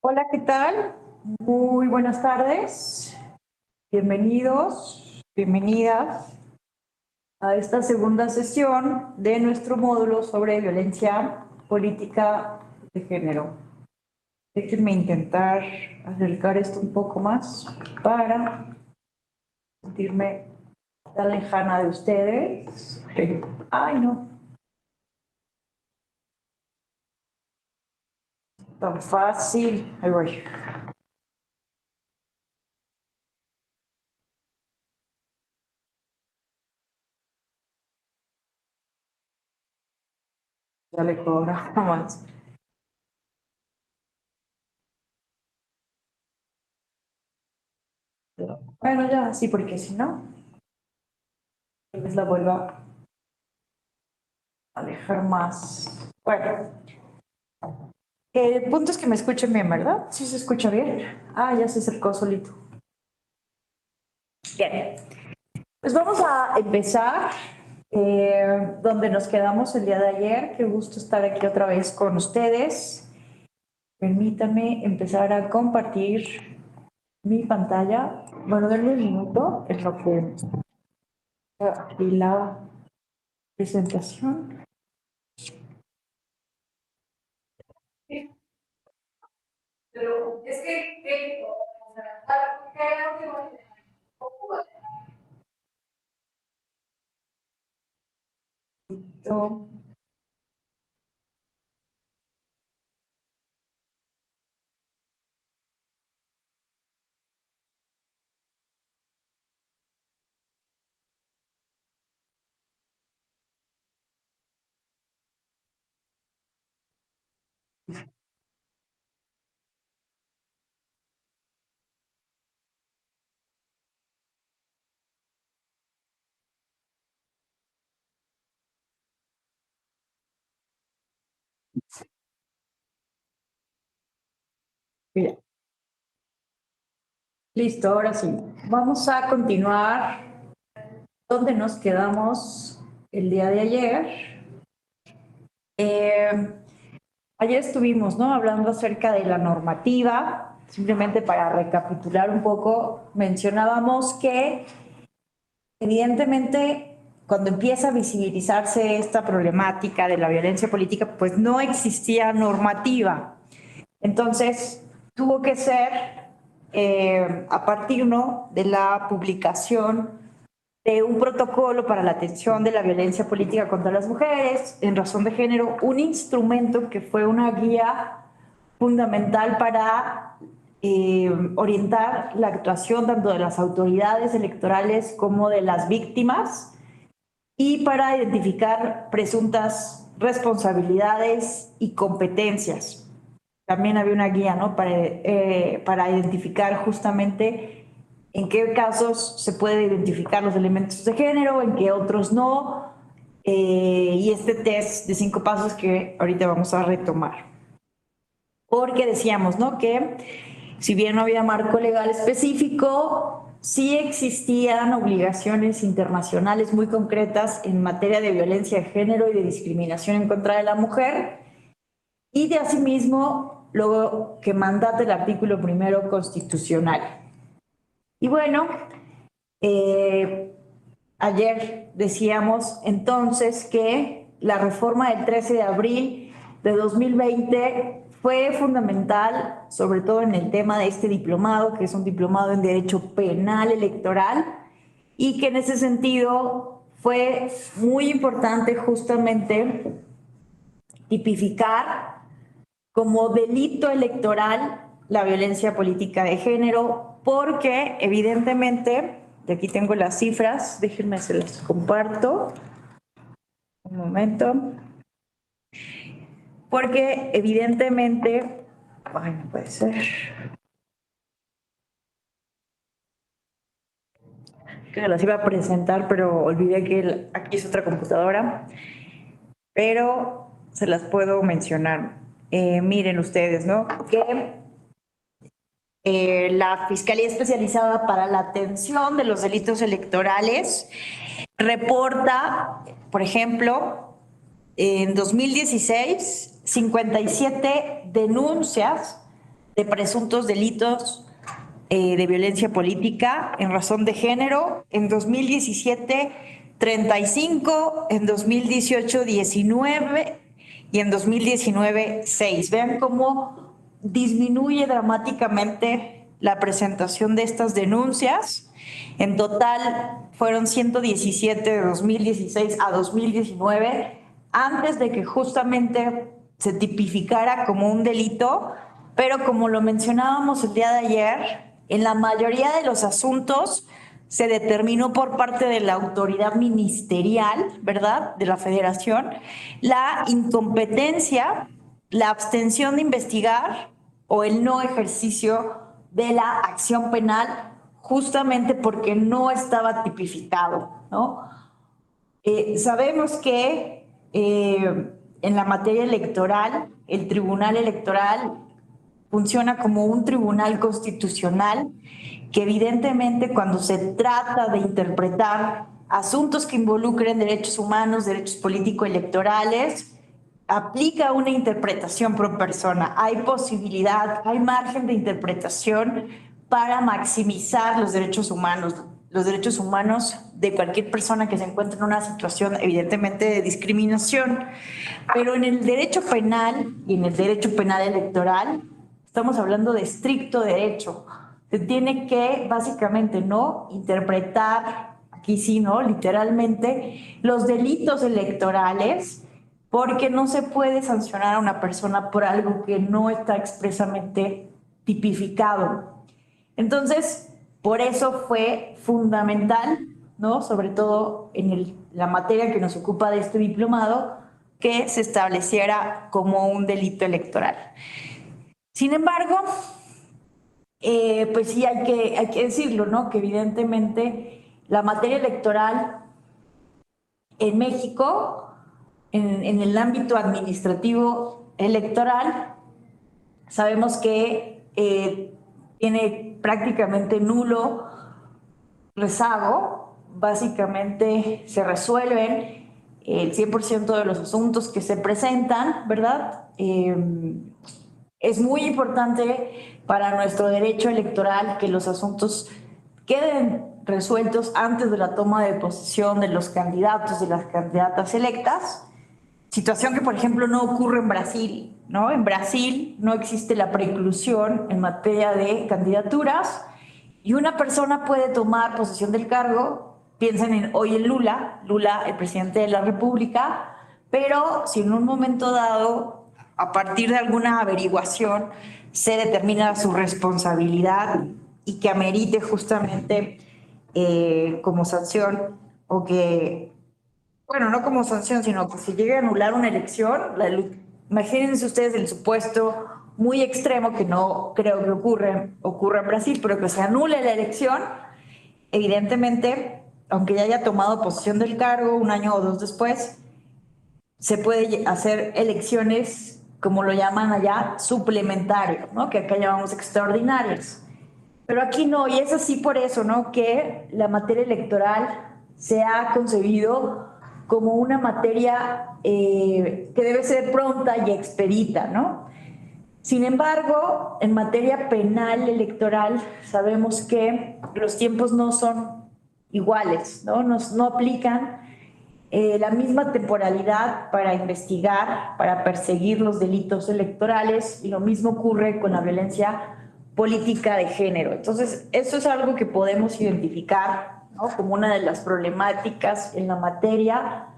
Hola, ¿qué tal? Muy buenas tardes. Bienvenidos, bienvenidas a esta segunda sesión de nuestro módulo sobre violencia política de género. Déjenme intentar acercar esto un poco más para sentirme tan lejana de ustedes. Ay, no, tan fácil. Ahí voy. Ya le cobro más. Bueno, ya, sí, porque si no, tal vez la vuelva a dejar más. Bueno, el punto es que me escuchen bien, ¿verdad? Sí se escucha bien. Ah, ya se acercó solito. Bien, pues vamos a empezar donde nos quedamos el día de ayer. Qué gusto estar aquí otra vez con ustedes. Permítanme empezar a compartir mi pantalla. Bueno, denme un minuto, es lo que y la presentación. Pero es que o sea, creo que va a Mira, listo, ahora sí. Vamos a continuar donde nos quedamos el día de ayer. Eh, Ayer estuvimos, ¿no? Hablando acerca de la normativa. Simplemente para recapitular un poco, mencionábamos que evidentemente cuando empieza a visibilizarse esta problemática de la violencia política, pues no existía normativa. Entonces, tuvo que ser a partir, ¿no?, de la publicación de un protocolo para la atención de la violencia política contra las mujeres en razón de género, un instrumento que fue una guía fundamental para orientar la actuación tanto de las autoridades electorales como de las víctimas y para identificar presuntas responsabilidades y competencias. También había una guía, ¿no?, para identificar justamente en qué casos se puede identificar los elementos de género, en qué otros no, y este test de 5 pasos que ahorita vamos a retomar. Porque decíamos, ¿no?, que si bien no había marco legal específico, sí existían obligaciones internacionales muy concretas en materia de violencia de género y de discriminación en contra de la mujer, y de asimismo lo que mandata el artículo primero constitucional. Y bueno, ayer decíamos entonces que la reforma del 13 de abril de 2020 fue fundamental, sobre todo en el tema de este diplomado, que es un diplomado en Derecho Penal Electoral, y que en ese sentido fue muy importante justamente tipificar como delito electoral la violencia política de género, porque evidentemente, y aquí tengo las cifras, déjenme se las comparto, un momento, porque evidentemente, ay, no puede ser, que las iba a presentar, pero olvidé que aquí es otra computadora, pero se las puedo mencionar. Miren ustedes, ¿no?, que la Fiscalía Especializada para la Atención de los Delitos Electorales reporta, por ejemplo, en 2016, 57 denuncias de presuntos delitos de violencia política en razón de género. En 2017, 35, en 2018, 19 y en 2019, 6. Vean cómo disminuye dramáticamente la presentación de estas denuncias. En total fueron 117 de 2016 a 2019, antes de que justamente se tipificara como un delito, pero como lo mencionábamos el día de ayer, en la mayoría de los asuntos se determinó por parte de la autoridad ministerial, ¿verdad?, de la Federación, la incompetencia, la abstención de investigar o el no ejercicio de la acción penal, justamente porque no estaba tipificado, ¿no? Sabemos que en la materia electoral, el Tribunal Electoral funciona como un tribunal constitucional que evidentemente cuando se trata de interpretar asuntos que involucren derechos humanos, derechos político-electorales, aplica una interpretación pro persona. Hay posibilidad, hay margen de interpretación para maximizar los derechos humanos de cualquier persona que se encuentre en una situación evidentemente de discriminación. Pero en el derecho penal y en el derecho penal electoral estamos hablando de estricto derecho. Se tiene que básicamente no interpretar, aquí sí, ¿no?, literalmente, los delitos electorales, porque no se puede sancionar a una persona por algo que no está expresamente tipificado. Entonces, por eso fue fundamental, ¿no?, sobre todo en la materia que nos ocupa de este diplomado, que se estableciera como un delito electoral. Sin embargo, pues sí hay que decirlo, ¿no?, que evidentemente la materia electoral en México, en el ámbito administrativo electoral, sabemos que tiene prácticamente nulo rezago. Básicamente se resuelven el 100% de los asuntos que se presentan, ¿verdad? Es muy importante para nuestro derecho electoral que los asuntos queden resueltos antes de la toma de posesión de los candidatos, de las candidatas electas, situación que, por ejemplo, no ocurre en Brasil, ¿no? En Brasil no existe la preclusión en materia de candidaturas y una persona puede tomar posesión del cargo, piensen hoy en Lula, el presidente de la República, pero si en un momento dado, a partir de alguna averiguación, se determina su responsabilidad y que amerite justamente como sanción o que, bueno, no como sanción, sino que se llegue a anular una elección, imagínense ustedes el supuesto muy extremo que no creo que ocurra en Brasil, pero que se anule la elección, evidentemente, aunque ya haya tomado posesión del cargo un año o dos después, se puede hacer elecciones, como lo llaman allá, suplementarias, ¿no?, que acá llamamos extraordinarias. Pero aquí no, y es así por eso, ¿no?, que la materia electoral se ha concebido como una materia que debe ser pronta y expedita, ¿no? Sin embargo, en materia penal electoral sabemos que los tiempos no son iguales, ¿no? No aplican la misma temporalidad para investigar, para perseguir los delitos electorales, y lo mismo ocurre con la violencia política de género. Entonces, eso es algo que podemos identificar, ¿no?, como una de las problemáticas en la materia,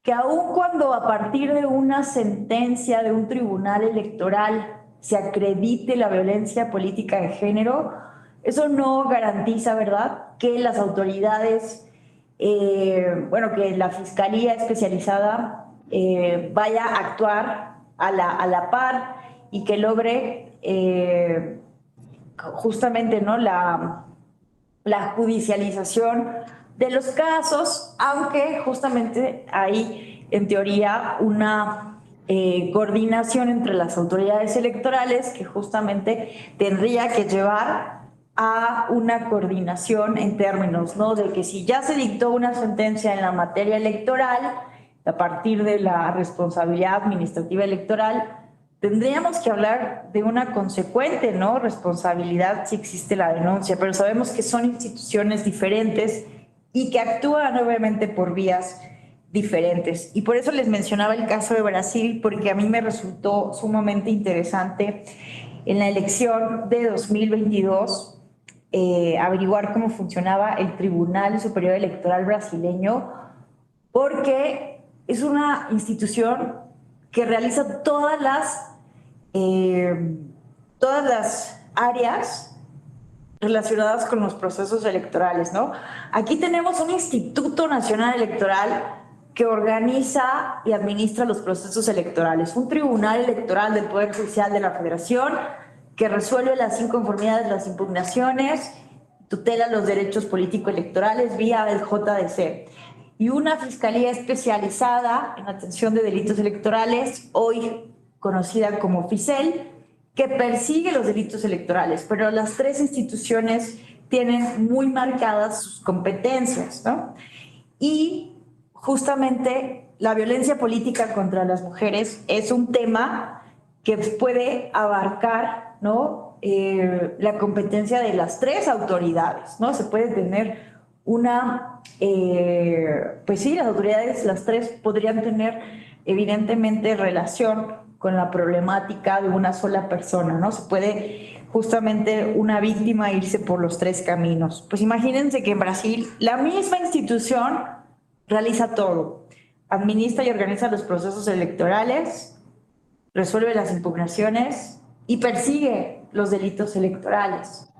que aun cuando a partir de una sentencia de un tribunal electoral se acredite la violencia política de género, eso no garantiza, ¿verdad?, que las autoridades, bueno, que la Fiscalía Especializada vaya a actuar a la par y que logre justamente, ¿no?, la judicialización de los casos, aunque justamente hay en teoría una coordinación entre las autoridades electorales que justamente tendría que llevar a una coordinación en términos, ¿no?, de que si ya se dictó una sentencia en la materia electoral, a partir de la responsabilidad administrativa electoral, tendríamos que hablar de una consecuente, ¿no?, responsabilidad si existe la denuncia, pero sabemos que son instituciones diferentes y que actúan obviamente por vías diferentes. Y por eso les mencionaba el caso de Brasil, porque a mí me resultó sumamente interesante en la elección de 2022 averiguar cómo funcionaba el Tribunal Superior Electoral brasileño, porque es una institución que realiza todas las áreas relacionadas con los procesos electorales, ¿no? Aquí tenemos un Instituto Nacional Electoral que organiza y administra los procesos electorales, un tribunal electoral del Poder Judicial de la Federación que resuelve las inconformidades, las impugnaciones, tutela los derechos político-electorales vía el JDC, y una fiscalía especializada en atención de delitos electorales, hoy conocida como FICEL, que persigue los delitos electorales, pero las tres instituciones tienen muy marcadas sus competencias, ¿no? Y justamente la violencia política contra las mujeres es un tema que puede abarcar, ¿no?, la competencia de las tres autoridades, ¿no? Se puede tener una, pues sí, las autoridades, las tres podrían tener evidentemente relación con la problemática de una sola persona, ¿no? Se puede justamente una víctima irse por los tres caminos. Pues imagínense que en Brasil la misma institución realiza todo, administra y organiza los procesos electorales, resuelve las impugnaciones y persigue los delitos electorales.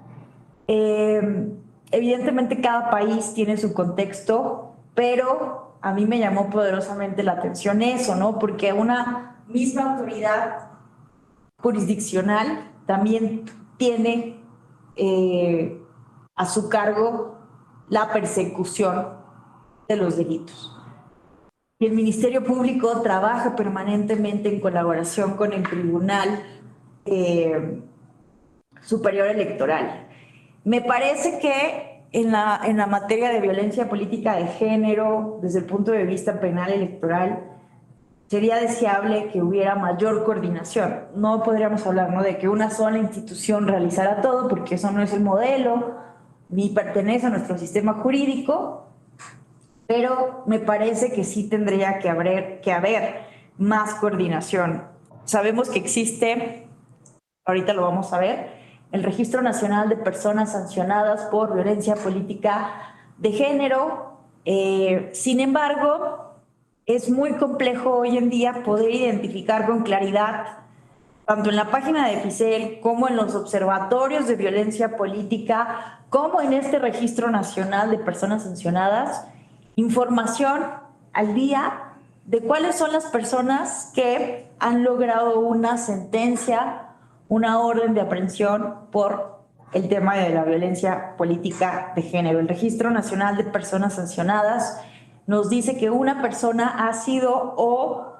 Evidentemente cada país tiene su contexto, pero a mí me llamó poderosamente la atención eso, ¿no? Porque una misma autoridad jurisdiccional también tiene a su cargo la persecución de los delitos. Y el Ministerio Público trabaja permanentemente en colaboración con el Tribunal Superior Electoral. Me parece que en la materia de violencia política de género, desde el punto de vista penal electoral, sería deseable que hubiera mayor coordinación. No podríamos hablar, ¿no?, de que una sola institución realizara todo, porque eso no es el modelo, ni pertenece a nuestro sistema jurídico, pero me parece que sí tendría que haber más coordinación. Sabemos que existe, ahorita lo vamos a ver, el Registro Nacional de Personas Sancionadas por Violencia Política de Género. Sin embargo, es muy complejo hoy en día poder identificar con claridad, tanto en la página de FICEL como en los observatorios de violencia política, como en este Registro Nacional de Personas Sancionadas, información al día de cuáles son las personas que han logrado una sentencia, una orden de aprehensión por el tema de la violencia política de género. El Registro Nacional de Personas Sancionadas nos dice que una persona ha sido o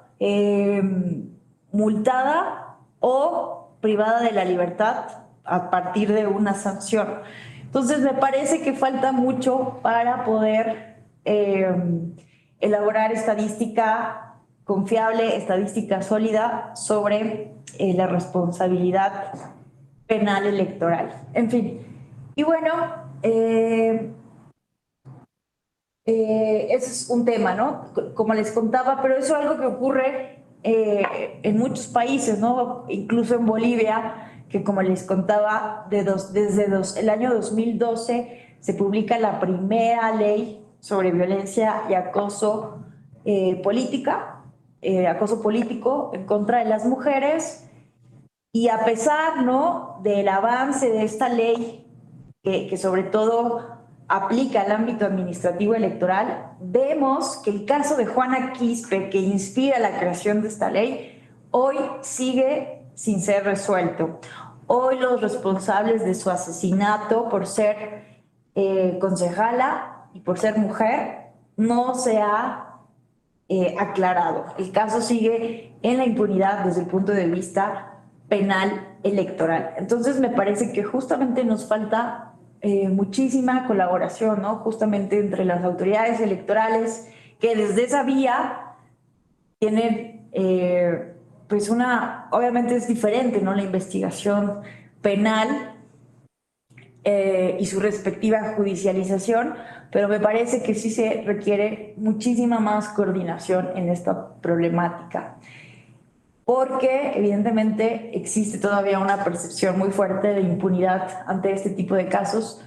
multada o privada de la libertad a partir de una sanción. Entonces me parece que falta mucho para poder elaborar estadística confiable, estadística sólida sobre la responsabilidad penal electoral. En fin, y bueno, ese es un tema, ¿no?, como les contaba, pero eso es algo que ocurre en muchos países, ¿no?, incluso en Bolivia, que como les contaba, desde el año 2012 se publica la primera ley sobre violencia y acoso acoso político en contra de las mujeres, y a pesar, ¿no?, del avance de esta ley, que sobre todo aplica al ámbito administrativo electoral, vemos que el caso de Juana Quispe, que inspira la creación de esta ley, hoy sigue sin ser resuelto. Hoy los responsables de su asesinato por ser concejala y por ser mujer no se ha aclarado. El caso sigue en la impunidad desde el punto de vista penal electoral. Entonces me parece que justamente nos falta muchísima colaboración, ¿no?, justamente entre las autoridades electorales, que desde esa vía tienen pues obviamente es diferente, ¿no? La investigación penal y su respectiva judicialización, pero me parece que sí se requiere muchísima más coordinación en esta problemática, porque evidentemente existe todavía una percepción muy fuerte de impunidad ante este tipo de casos,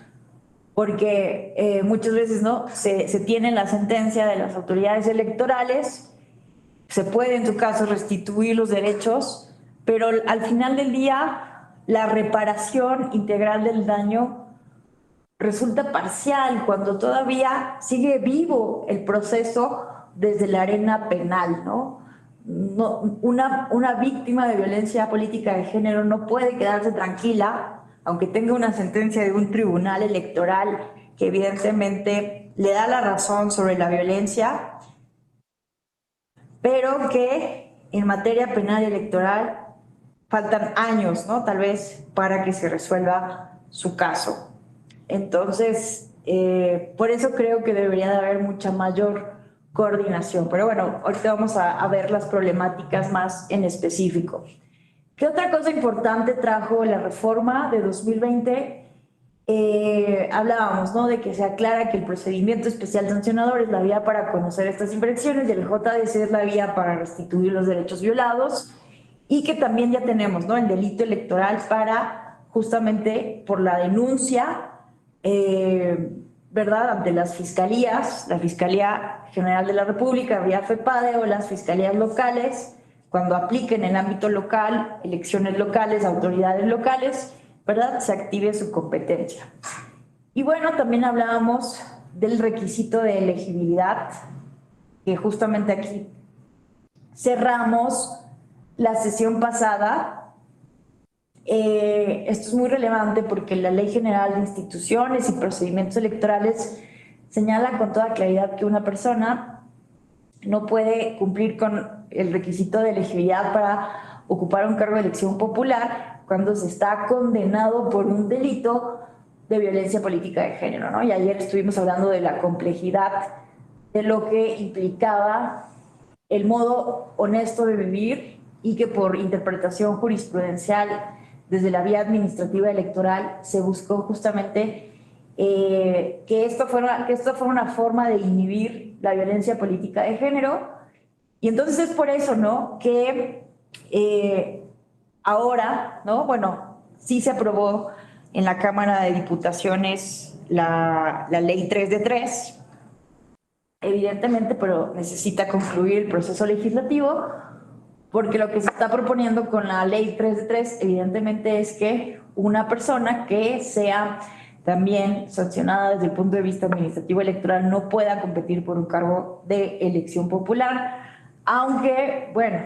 porque muchas veces no se tiene la sentencia de las autoridades electorales, se puede en su caso restituir los derechos, pero al final del día la reparación integral del daño resulta parcial cuando todavía sigue vivo el proceso desde la arena penal, ¿no? Una víctima de violencia política de género no puede quedarse tranquila, aunque tenga una sentencia de un tribunal electoral que evidentemente le da la razón sobre la violencia, pero que en materia penal y electoral faltan años, ¿no? Tal vez para que se resuelva su caso. Entonces, por eso creo que debería de haber mucha mayor coordinación. Pero bueno, ahorita vamos a ver las problemáticas más en específico. ¿Qué otra cosa importante trajo la reforma de 2020? Hablábamos, ¿no? De que se aclara que el procedimiento especial sancionador es la vía para conocer estas infracciones y el JDC es la vía para restituir los derechos violados, y que también ya tenemos, ¿no? El delito electoral para justamente por la denuncia, ¿verdad? Ante las fiscalías, la Fiscalía General de la República, vía FEPADE, o las fiscalías locales, cuando apliquen en el ámbito local, elecciones locales, autoridades locales, ¿verdad? Se active su competencia. Y bueno, también hablábamos del requisito de elegibilidad, que justamente aquí cerramos la sesión pasada. Esto es muy relevante porque la Ley General de Instituciones y Procedimientos Electorales señala con toda claridad que una persona no puede cumplir con el requisito de elegibilidad para ocupar un cargo de elección popular cuando se está condenado por un delito de violencia política de género, ¿no? Y ayer estuvimos hablando de la complejidad de lo que implicaba el modo honesto de vivir, y que por interpretación jurisprudencial desde la vía administrativa electoral se buscó justamente que esto fuera una forma de inhibir la violencia política de género. Y entonces es por eso, ¿no? Que ahora, ¿no? Bueno, sí se aprobó en la Cámara de Diputaciones la ley 3 de 3, evidentemente, pero necesita concluir el proceso legislativo, porque lo que se está proponiendo con la ley 3 de 3, evidentemente, es que una persona que sea también sancionada desde el punto de vista administrativo electoral no pueda competir por un cargo de elección popular, aunque, bueno,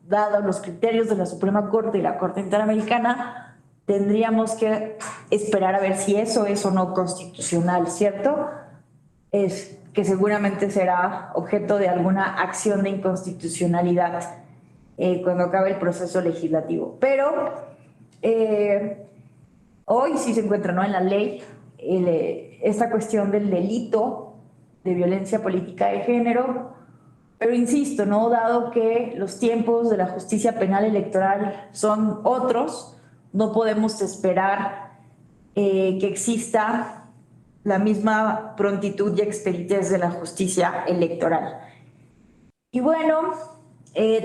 dados los criterios de la Suprema Corte y la Corte Interamericana, tendríamos que esperar a ver si eso es o no constitucional, ¿cierto? Es que seguramente será objeto de alguna acción de inconstitucionalidad cuando acabe el proceso legislativo. Pero hoy sí se encuentra, ¿no?, en la ley esta cuestión del delito de violencia política de género, pero insisto, ¿no?, dado que los tiempos de la justicia penal electoral son otros, no podemos esperar que exista la misma prontitud y expeditez de la justicia electoral. Y bueno,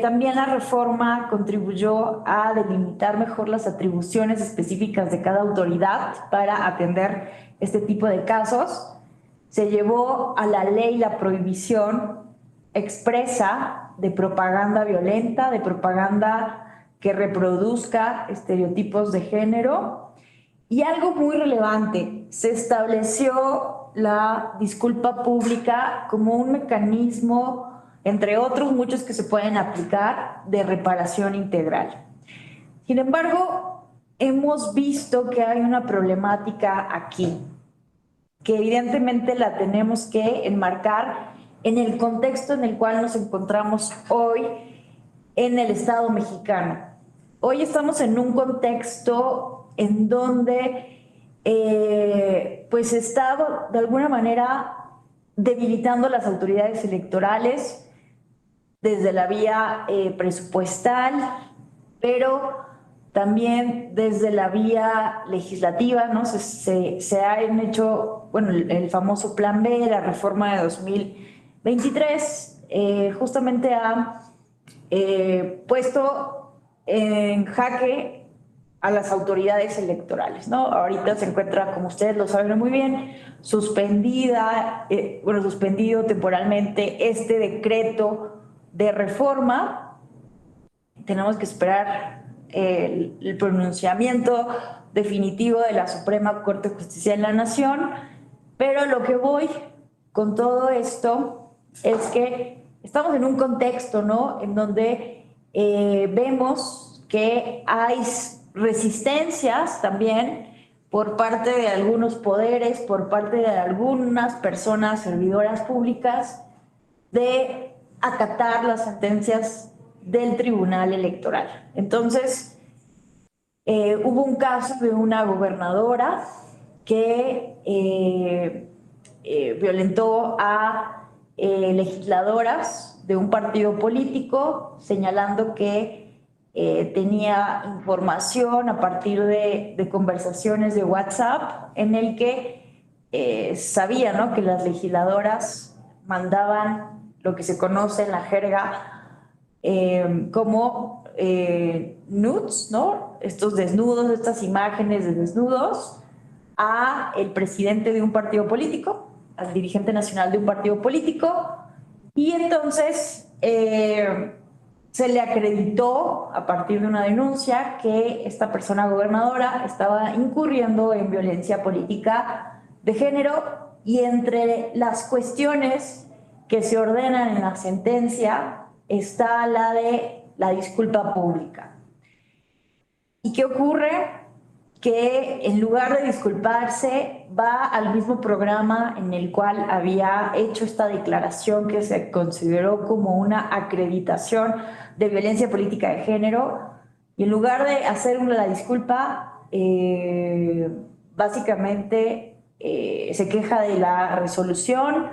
también la reforma contribuyó a delimitar mejor las atribuciones específicas de cada autoridad para atender este tipo de casos. Se llevó a la ley la prohibición expresa de propaganda violenta, de propaganda que reproduzca estereotipos de género. Y algo muy relevante, se estableció la disculpa pública como un mecanismo, entre otros muchos que se pueden aplicar, de reparación integral. Sin embargo, hemos visto que hay una problemática aquí, que evidentemente la tenemos que enmarcar en el contexto en el cual nos encontramos hoy en el Estado mexicano. Hoy estamos en un contexto en donde pues se está de alguna manera debilitando las autoridades electorales, desde la vía presupuestal, pero también desde la vía legislativa, ¿no? Se han hecho, bueno, el famoso Plan B, la reforma de 2023, justamente ha puesto en jaque a las autoridades electorales, ¿no? Ahorita se encuentra, como ustedes lo saben muy bien, suspendido temporalmente este decreto de reforma. Tenemos que esperar el pronunciamiento definitivo de la Suprema Corte de Justicia de la Nación, pero lo que voy con todo esto es que estamos en un contexto, ¿no?, en donde vemos que hay resistencias también por parte de algunos poderes, por parte de algunas personas servidoras públicas, de acatar las sentencias del Tribunal Electoral. Entonces, hubo un caso de una gobernadora que violentó a legisladoras de un partido político, señalando que tenía información a partir de conversaciones de WhatsApp en el que sabía, ¿no?, que las legisladoras mandaban lo que se conoce en la jerga como nudes, ¿no?, estos desnudos, estas imágenes de desnudos, a el presidente de un partido político, al dirigente nacional de un partido político, y entonces se le acreditó a partir de una denuncia que esta persona gobernadora estaba incurriendo en violencia política de género, y entre las cuestiones que se ordenan en la sentencia está la de la disculpa pública. ¿Y qué ocurre? Que en lugar de disculparse va al mismo programa en el cual había hecho esta declaración que se consideró como una acreditación de violencia política de género, y en lugar de hacer la disculpa, básicamente se queja de la resolución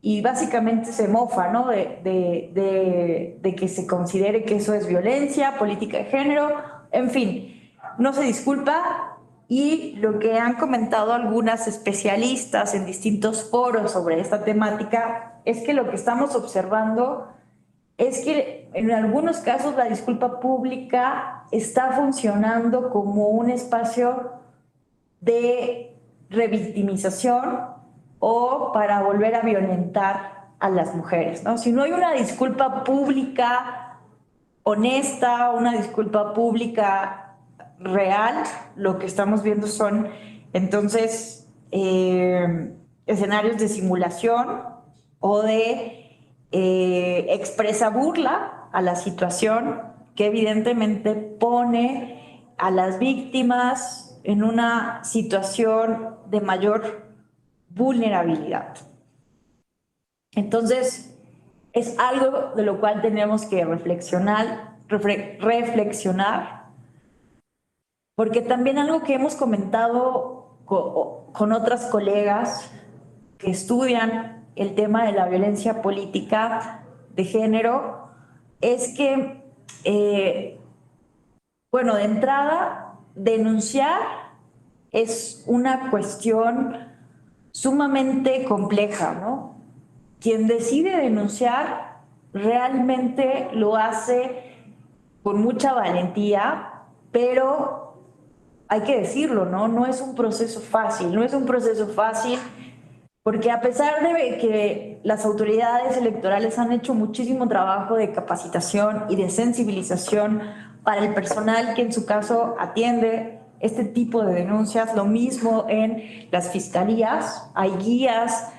y básicamente se mofa, ¿no?, de que se considere que eso es violencia política de género. En fin, no se disculpa, y lo que han comentado algunas especialistas en distintos foros sobre esta temática es que lo que estamos observando es que en algunos casos la disculpa pública está funcionando como un espacio de revictimización o para volver a violentar a las mujeres, ¿no? Si no hay una disculpa pública honesta, una disculpa pública real, lo que estamos viendo son entonces escenarios de simulación o de expresa burla a la situación, que evidentemente pone a las víctimas en una situación de mayor vulnerabilidad. Entonces, es algo de lo cual tenemos que reflexionar, porque también algo que hemos comentado con otras colegas que estudian el tema de la violencia política de género es que, bueno, de entrada, denunciar es una cuestión sumamente compleja, ¿no? Quien decide denunciar realmente lo hace con mucha valentía, pero hay que decirlo, ¿no? No es un proceso fácil, no es un proceso fácil, porque a pesar de que las autoridades electorales han hecho muchísimo trabajo de capacitación y de sensibilización para el personal que en su caso atiende este tipo de denuncias, lo mismo en las fiscalías, hay guías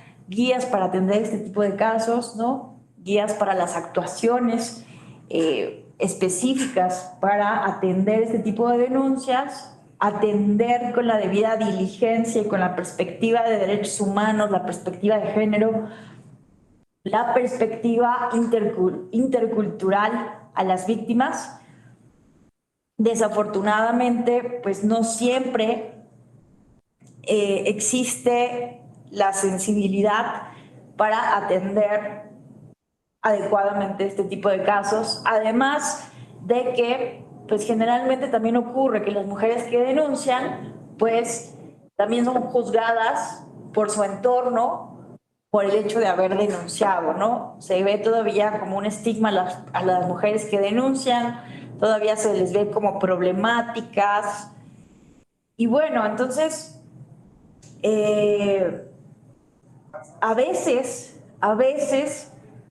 para atender este tipo de casos, ¿no? Guías para las actuaciones específicas para atender este tipo de denuncias, atender con la debida diligencia y con la perspectiva de derechos humanos, la perspectiva de género, la perspectiva intercultural a las víctimas. Desafortunadamente, pues no siempre existe la sensibilidad para atender adecuadamente este tipo de casos, además de que pues generalmente también ocurre que las mujeres que denuncian pues también son juzgadas por su entorno por el hecho de haber denunciado, ¿no? Se ve todavía como un estigma a las mujeres que denuncian, todavía se les ve como problemáticas. Y bueno, entonces, eh, a veces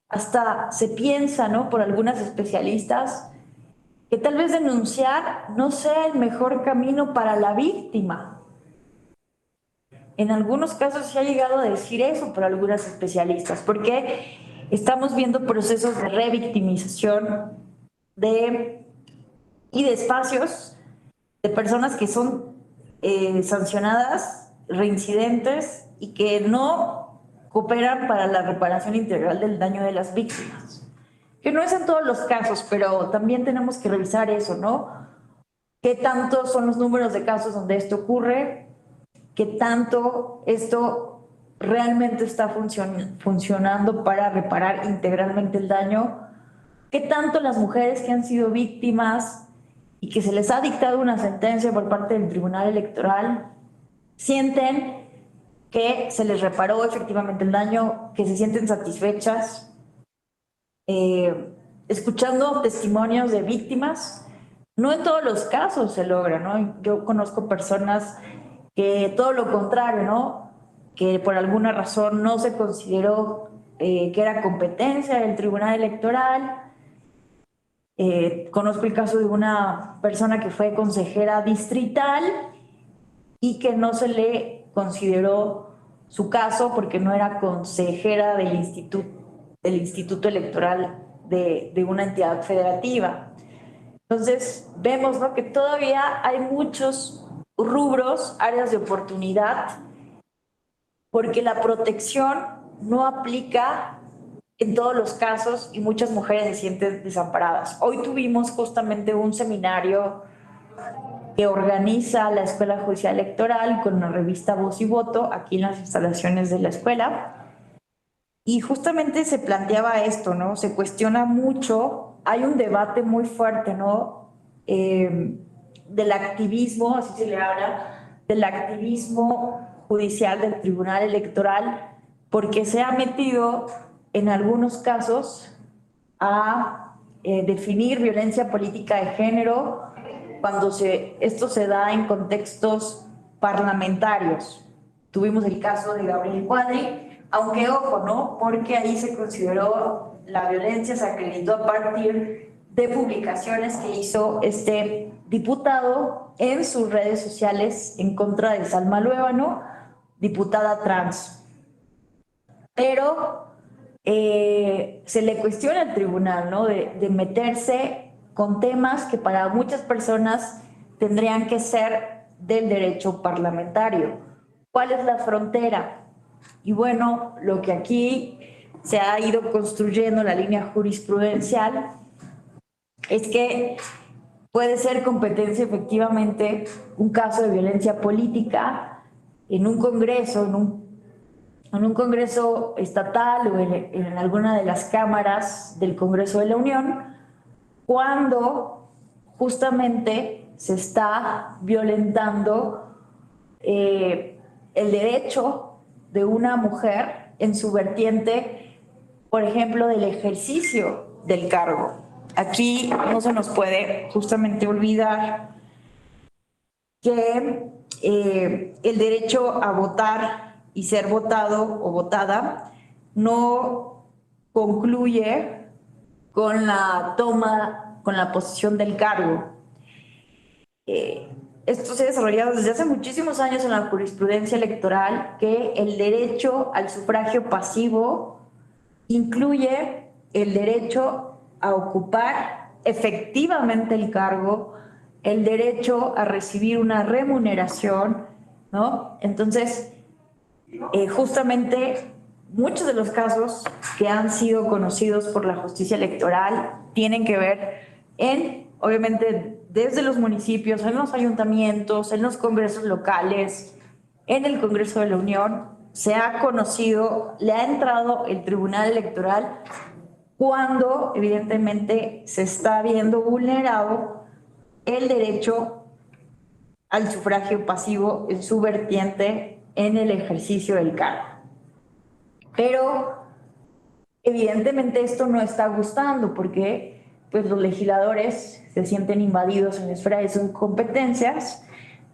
hasta se piensa, ¿no? Por algunas especialistas, que tal vez denunciar no sea el mejor camino para la víctima. En algunos casos se ha llegado a decir eso por algunas especialistas, porque estamos viendo procesos de revictimización y de espacios de personas que son sancionadas, reincidentes y que no cooperan para la reparación integral del daño de las víctimas. Que no es en todos los casos, pero también tenemos que revisar eso, ¿no? ¿Qué tanto son los números de casos donde esto ocurre? ¿Qué tanto esto realmente está funcionando para reparar integralmente el daño? ¿Qué tanto las mujeres que han sido víctimas y que se les ha dictado una sentencia por parte del Tribunal Electoral sienten que se les reparó efectivamente el daño, que se sienten satisfechas? Escuchando testimonios de víctimas, no en todos los casos se logra, ¿no? Yo conozco personas que todo lo contrario, ¿no? Que por alguna razón no se consideró que era competencia del Tribunal Electoral. Conozco el caso de una persona que fue consejera distrital y que no se le consideró su caso porque no era consejera del instituto electoral de una entidad federativa. Entonces, vemos, ¿no?, que todavía hay muchos rubros, áreas de oportunidad, porque la protección no aplica en todos los casos y muchas mujeres se sienten desamparadas. Hoy tuvimos justamente un seminario que organiza la Escuela Judicial Electoral con la revista Voz y Voto aquí en las instalaciones de la escuela. Y justamente se planteaba esto, ¿no? Se cuestiona mucho, hay un debate muy fuerte, ¿no? Del activismo, así se le habla, del activismo judicial del Tribunal Electoral, porque se ha metido en algunos casos a definir violencia política de género cuando esto se da en contextos parlamentarios. Tuvimos el caso de Gabriel Cuadri, aunque ojo, ¿no? Porque ahí se consideró la violencia, se acreditó a partir de publicaciones que hizo este diputado en sus redes sociales en contra de Salma Luébano, diputada trans. Pero se le cuestiona al tribunal, ¿no? De meterse con temas que para muchas personas tendrían que ser del derecho parlamentario. ¿Cuál es la frontera? Y bueno, lo que aquí se ha ido construyendo la línea jurisprudencial es que puede ser competencia efectivamente un caso de violencia política en un congreso, en un congreso estatal o en alguna de las cámaras del Congreso de la Unión, cuando justamente se está violentando el derecho de una mujer en su vertiente, por ejemplo, del ejercicio del cargo. Aquí no se nos puede justamente olvidar que el derecho a votar y ser votado o votada no concluye con la toma, con la posición del cargo. Esto se ha desarrollado desde hace muchísimos años en la jurisprudencia electoral, que el derecho al sufragio pasivo incluye el derecho a ocupar efectivamente el cargo, el derecho a recibir una remuneración, ¿no? Entonces, justamente muchos de los casos que han sido conocidos por la justicia electoral tienen que ver obviamente, desde los municipios, en los ayuntamientos, en los congresos locales, en el Congreso de la Unión, se ha conocido, le ha entrado el Tribunal Electoral cuando evidentemente se está viendo vulnerado el derecho al sufragio pasivo en su vertiente en el ejercicio del cargo. Pero evidentemente esto no está gustando porque pues, los legisladores se sienten invadidos en la esfera de sus competencias,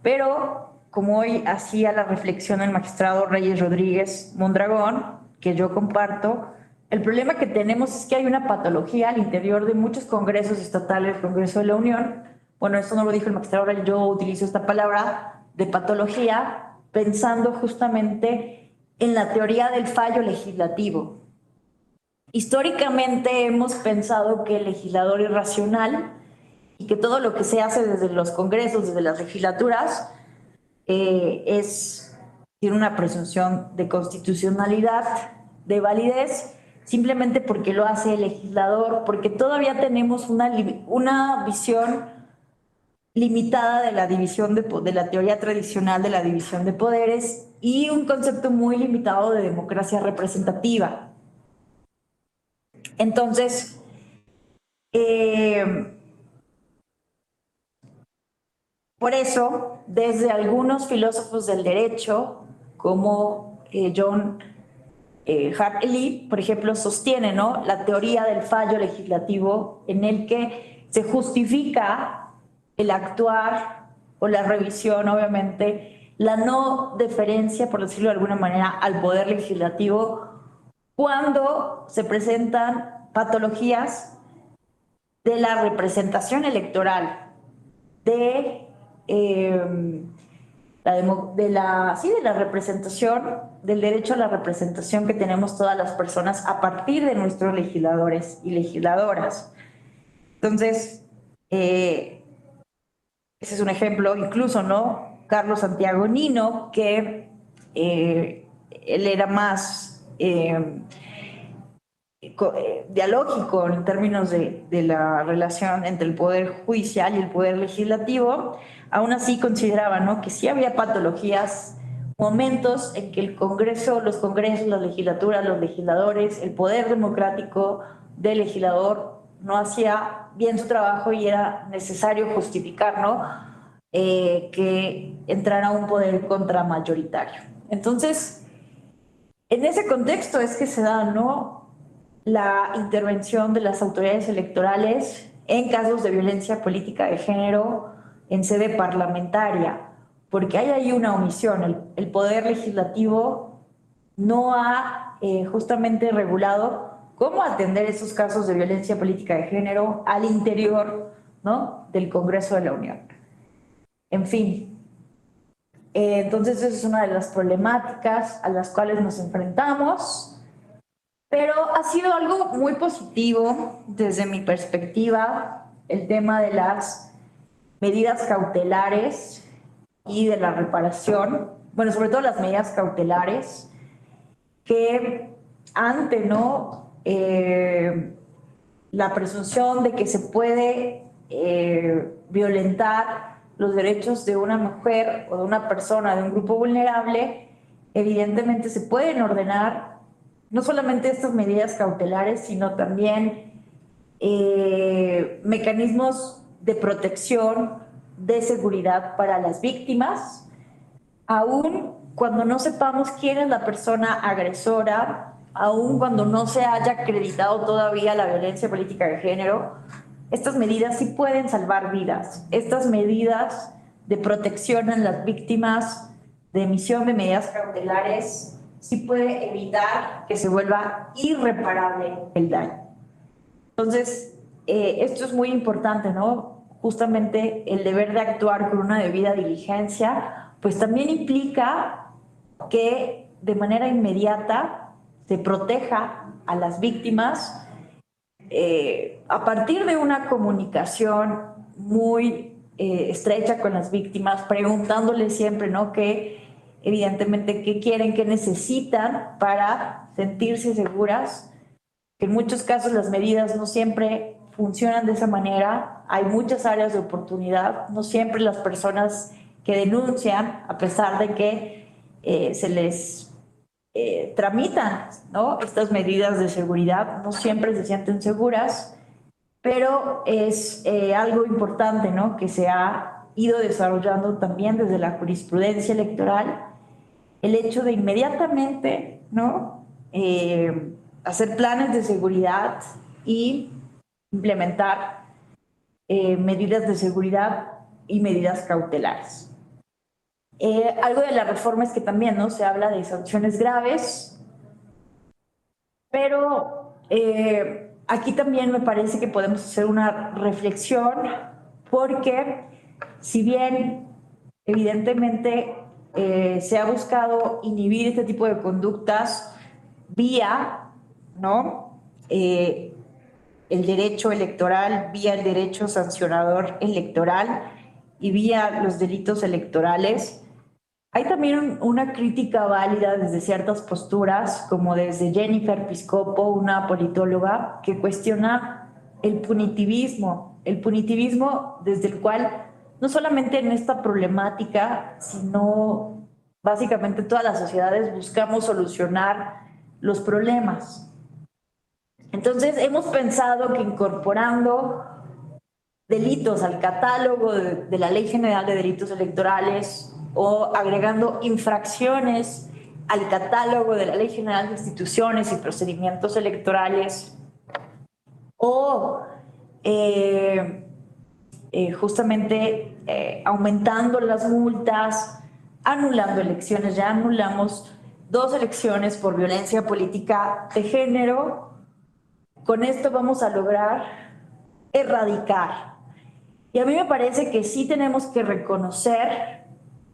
pero como hoy hacía la reflexión el magistrado Reyes Rodríguez Mondragón, que yo comparto, el problema que tenemos es que hay una patología al interior de muchos congresos estatales, el Congreso de la Unión. Bueno, esto no lo dijo el magistrado Reyes, yo utilizo esta palabra de patología pensando justamente en la teoría del fallo legislativo. Históricamente hemos pensado que el legislador es racional y que todo lo que se hace desde los congresos, desde las legislaturas, tiene una presunción de constitucionalidad, de validez, simplemente porque lo hace el legislador, porque todavía tenemos una visión limitada de la división de la teoría tradicional de la división de poderes y un concepto muy limitado de democracia representativa. Entonces, por eso, desde algunos filósofos del derecho, como John Hart Lee, por ejemplo, sostiene, ¿no?, la teoría del fallo legislativo en el que se justifica el actuar o la revisión, obviamente, la no deferencia, por decirlo de alguna manera, al poder legislativo cuando se presentan patologías de la representación electoral, de la representación, del derecho a la representación que tenemos todas las personas a partir de nuestros legisladores y legisladoras. Entonces, ese es un ejemplo, incluso, ¿no? Carlos Santiago Nino, que él era más dialógico en términos de la relación entre el poder judicial y el poder legislativo, aún así consideraba, ¿no?, que sí había patologías, momentos en que el Congreso, los congresos, las legislaturas, los legisladores, el poder democrático del legislador no hacía bien su trabajo y era necesario justificar, ¿no?, que entrara un poder contramayoritario. Entonces, en ese contexto es que se da, ¿no?, la intervención de las autoridades electorales en casos de violencia política de género en sede parlamentaria, porque hay ahí una omisión. El Poder Legislativo no ha justamente regulado cómo atender esos casos de violencia política de género al interior, ¿no?, del Congreso de la Unión. En fin, entonces esa es una de las problemáticas a las cuales nos enfrentamos. Pero ha sido algo muy positivo desde mi perspectiva el tema de las medidas cautelares y de la reparación, bueno, sobre todo las medidas cautelares, que ante, ¿no?, la presunción de que se puede violentar los derechos de una mujer o de una persona de un grupo vulnerable, evidentemente se pueden ordenar no solamente estas medidas cautelares, sino también mecanismos de protección, de seguridad para las víctimas, aún cuando no sepamos quién es la persona agresora, aún cuando no se haya acreditado todavía la violencia política de género. Estas medidas sí pueden salvar vidas. Estas medidas de protección a las víctimas, de emisión de medidas cautelares, sí puede evitar que se vuelva irreparable el daño. Entonces, esto es muy importante, ¿no? Justamente el deber de actuar con una debida diligencia, pues también implica que de manera inmediata se proteja a las víctimas a partir de una comunicación muy estrecha con las víctimas, preguntándoles siempre, ¿no?, que evidentemente qué quieren, qué necesitan para sentirse seguras. En muchos casos las medidas no siempre funcionan de esa manera, hay muchas áreas de oportunidad, no siempre las personas que denuncian, a pesar de que se les tramitan, ¿no?, estas medidas de seguridad. No siempre se sienten seguras, pero es algo importante, ¿no?, que se ha ido desarrollando también desde la jurisprudencia electoral, el hecho de inmediatamente, ¿no?, hacer planes de seguridad y implementar medidas de seguridad y medidas cautelares. Algo de la reforma es que también, ¿no?, se habla de sanciones graves, pero aquí también me parece que podemos hacer una reflexión, porque si bien evidentemente se ha buscado inhibir este tipo de conductas vía, ¿no?, el derecho electoral, vía el derecho sancionador electoral y vía los delitos electorales, hay también una crítica válida desde ciertas posturas, como desde Jennifer Piscopo, una politóloga, que cuestiona el punitivismo desde el cual no solamente en esta problemática, sino básicamente todas las sociedades buscamos solucionar los problemas. Entonces hemos pensado que incorporando delitos al catálogo de la Ley General de Delitos Electorales o agregando infracciones al catálogo de la Ley General de Instituciones y Procedimientos Electorales o justamente aumentando las multas, anulando elecciones. Ya anulamos 2 elecciones por violencia política de género. Con esto vamos a lograr erradicar. Y a mí me parece que sí tenemos que reconocer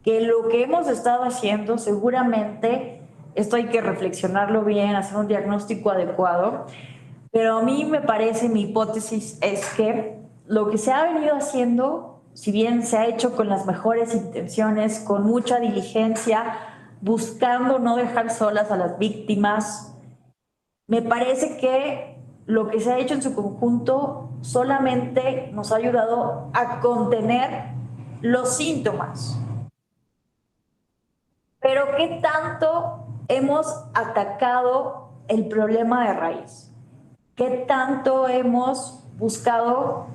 que lo que hemos estado haciendo, seguramente, esto hay que reflexionarlo bien, hacer un diagnóstico adecuado, pero a mí me parece, mi hipótesis es que lo que se ha venido haciendo, si bien se ha hecho con las mejores intenciones, con mucha diligencia, buscando no dejar solas a las víctimas, me parece que lo que se ha hecho en su conjunto solamente nos ha ayudado a contener los síntomas. Pero ¿qué tanto hemos atacado el problema de raíz? ¿Qué tanto hemos buscado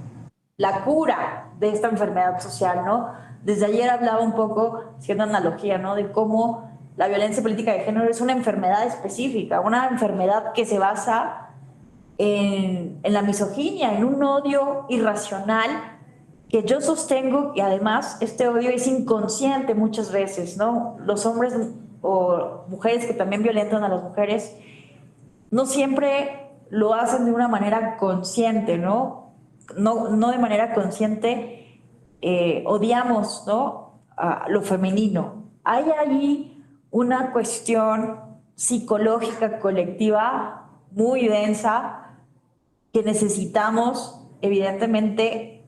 la cura de esta enfermedad social, ¿no? Desde ayer hablaba un poco, haciendo analogía, ¿no?, de cómo la violencia política de género es una enfermedad específica, una enfermedad que se basa en la misoginia, en un odio irracional que yo sostengo, y además este odio es inconsciente muchas veces, ¿no? Los hombres o mujeres que también violentan a las mujeres no siempre lo hacen de una manera consciente, ¿no? No de manera consciente odiamos, ¿no?, a lo femenino. Hay ahí una cuestión psicológica colectiva muy densa que necesitamos, evidentemente,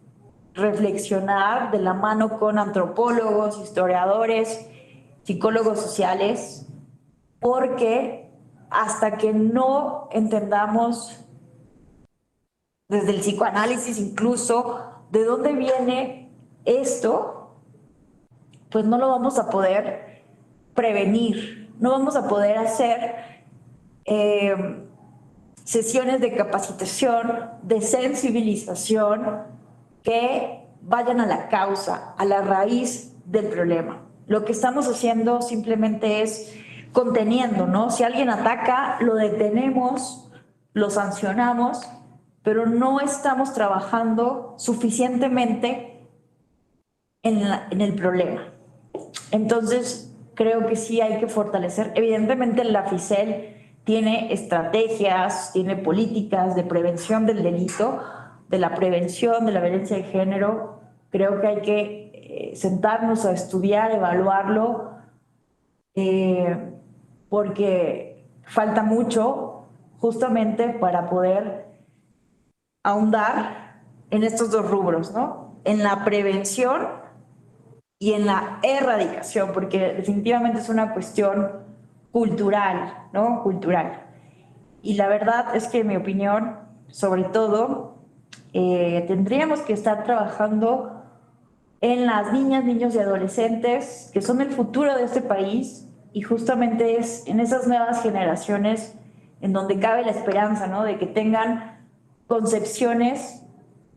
reflexionar de la mano con antropólogos, historiadores, psicólogos sociales, porque hasta que no entendamos desde el psicoanálisis incluso de dónde viene esto, pues no lo vamos a poder prevenir, no vamos a poder hacer sesiones de capacitación, de sensibilización que vayan a la causa, a la raíz del problema. Lo que estamos haciendo simplemente es conteniendo, ¿no? Si alguien ataca, lo detenemos, lo sancionamos, pero no estamos trabajando suficientemente en el problema. Entonces, creo que sí hay que fortalecer. Evidentemente, la FICEL tiene estrategias, tiene políticas de prevención del delito, de la prevención de la violencia de género. Creo que hay que sentarnos a estudiar, evaluarlo, porque falta mucho justamente para poder ahondar en estos 2 rubros, ¿no? En la prevención y en la erradicación, porque definitivamente es una cuestión cultural, ¿no? Cultural. Y la verdad es que, en mi opinión, sobre todo, tendríamos que estar trabajando en las niñas, niños y adolescentes, que son el futuro de este país, y justamente es en esas nuevas generaciones en donde cabe la esperanza, ¿no? De que tengan concepciones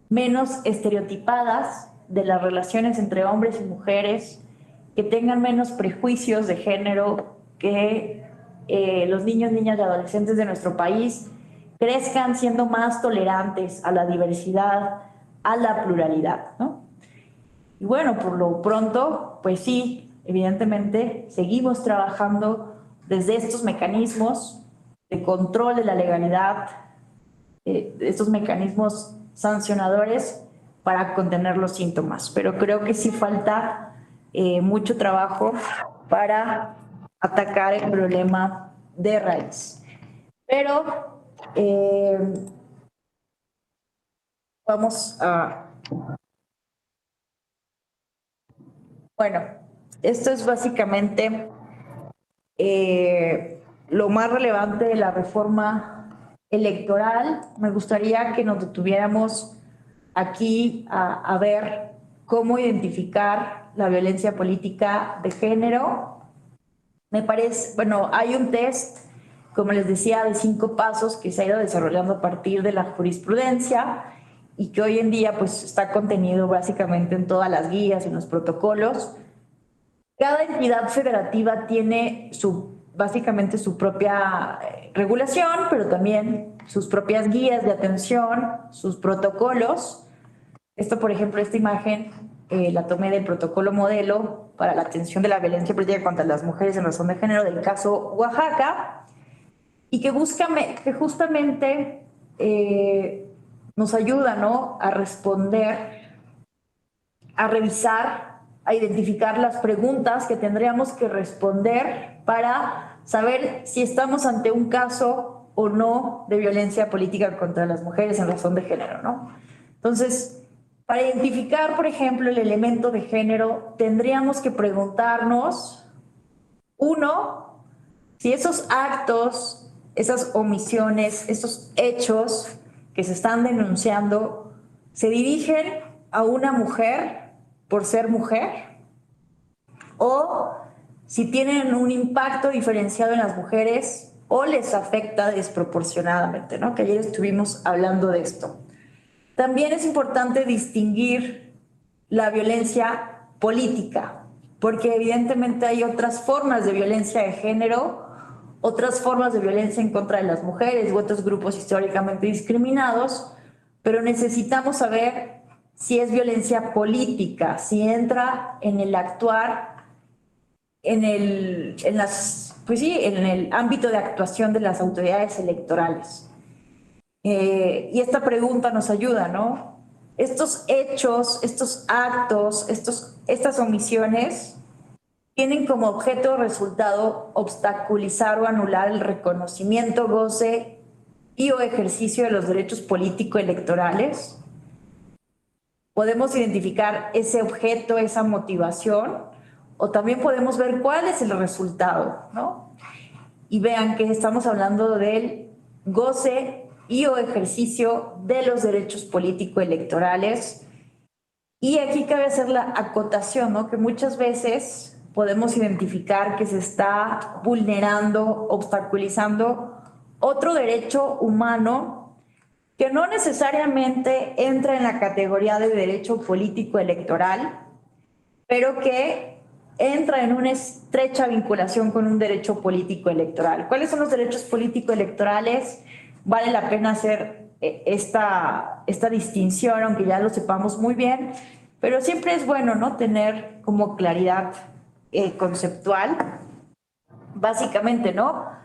menos estereotipadas de las relaciones entre hombres y mujeres, que tengan menos prejuicios de género, que los niños, niñas y adolescentes de nuestro país crezcan siendo más tolerantes a la diversidad, a la pluralidad, ¿no? Y bueno, por lo pronto, pues sí, evidentemente seguimos trabajando desde estos mecanismos de control de la legalidad, estos mecanismos sancionadores para contener los síntomas. Pero creo que sí falta mucho trabajo para atacar el problema de raíz. Pero vamos a... Bueno, esto es básicamente lo más relevante de la reforma electoral. Me gustaría que nos detuviéramos aquí a ver cómo identificar la violencia política de género. Me parece, bueno, hay un test, como les decía, de 5 pasos que se ha ido desarrollando a partir de la jurisprudencia y que hoy en día pues está contenido básicamente en todas las guías y en los protocolos. Cada entidad federativa tiene básicamente su propia regulación, pero también sus propias guías de atención, sus protocolos. Esto, por ejemplo, esta imagen la tomé del protocolo modelo para la atención de la violencia política contra las mujeres en razón de género del caso Oaxaca y que justamente nos ayuda, ¿no?, a responder, a revisar, a identificar las preguntas que tendríamos que responder para saber si estamos ante un caso o no de violencia política contra las mujeres en razón de género, ¿no? Entonces, para identificar, por ejemplo, el elemento de género, tendríamos que preguntarnos, uno, si esos actos, esas omisiones, esos hechos que se están denunciando se dirigen a una mujer por ser mujer o si tienen un impacto diferenciado en las mujeres o les afecta desproporcionadamente, ¿no? Que ayer estuvimos hablando de esto. También es importante distinguir la violencia política, porque evidentemente hay otras formas de violencia de género, otras formas de violencia en contra de las mujeres u otros grupos históricamente discriminados, pero necesitamos saber si es violencia política, si entra en el actuar, en el ámbito de actuación de las autoridades electorales. Y esta pregunta nos ayuda, ¿no? Estos hechos, estos actos, estas omisiones tienen como objeto o resultado obstaculizar o anular el reconocimiento, goce y o ejercicio de los derechos político-electorales. Podemos identificar ese objeto, esa motivación, o también podemos ver cuál es el resultado, ¿no? Y vean que estamos hablando del goce y o ejercicio de los derechos político-electorales. Y aquí cabe hacer la acotación, ¿no?, que muchas veces podemos identificar que se está vulnerando, obstaculizando otro derecho humano que no necesariamente entra en la categoría de derecho político-electoral, pero que entra en una estrecha vinculación con un derecho político-electoral. ¿Cuáles son los derechos político-electorales? Vale la pena hacer esta distinción, aunque ya lo sepamos muy bien, pero siempre es bueno, ¿no?, tener como claridad conceptual. Básicamente, ¿no?,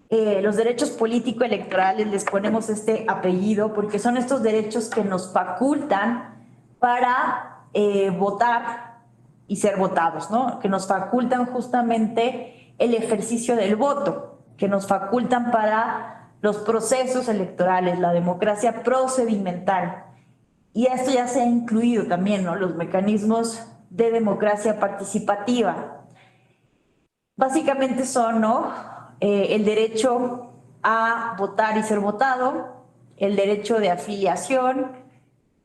los derechos político-electorales les ponemos este apellido porque son estos derechos que nos facultan para votar y ser votados, ¿no?, que nos facultan justamente el ejercicio del voto, que nos facultan para los procesos electorales, la democracia procedimental. Y esto ya se ha incluido también, ¿no?, los mecanismos de democracia participativa. Básicamente son, ¿no?, el derecho a votar y ser votado, el derecho de afiliación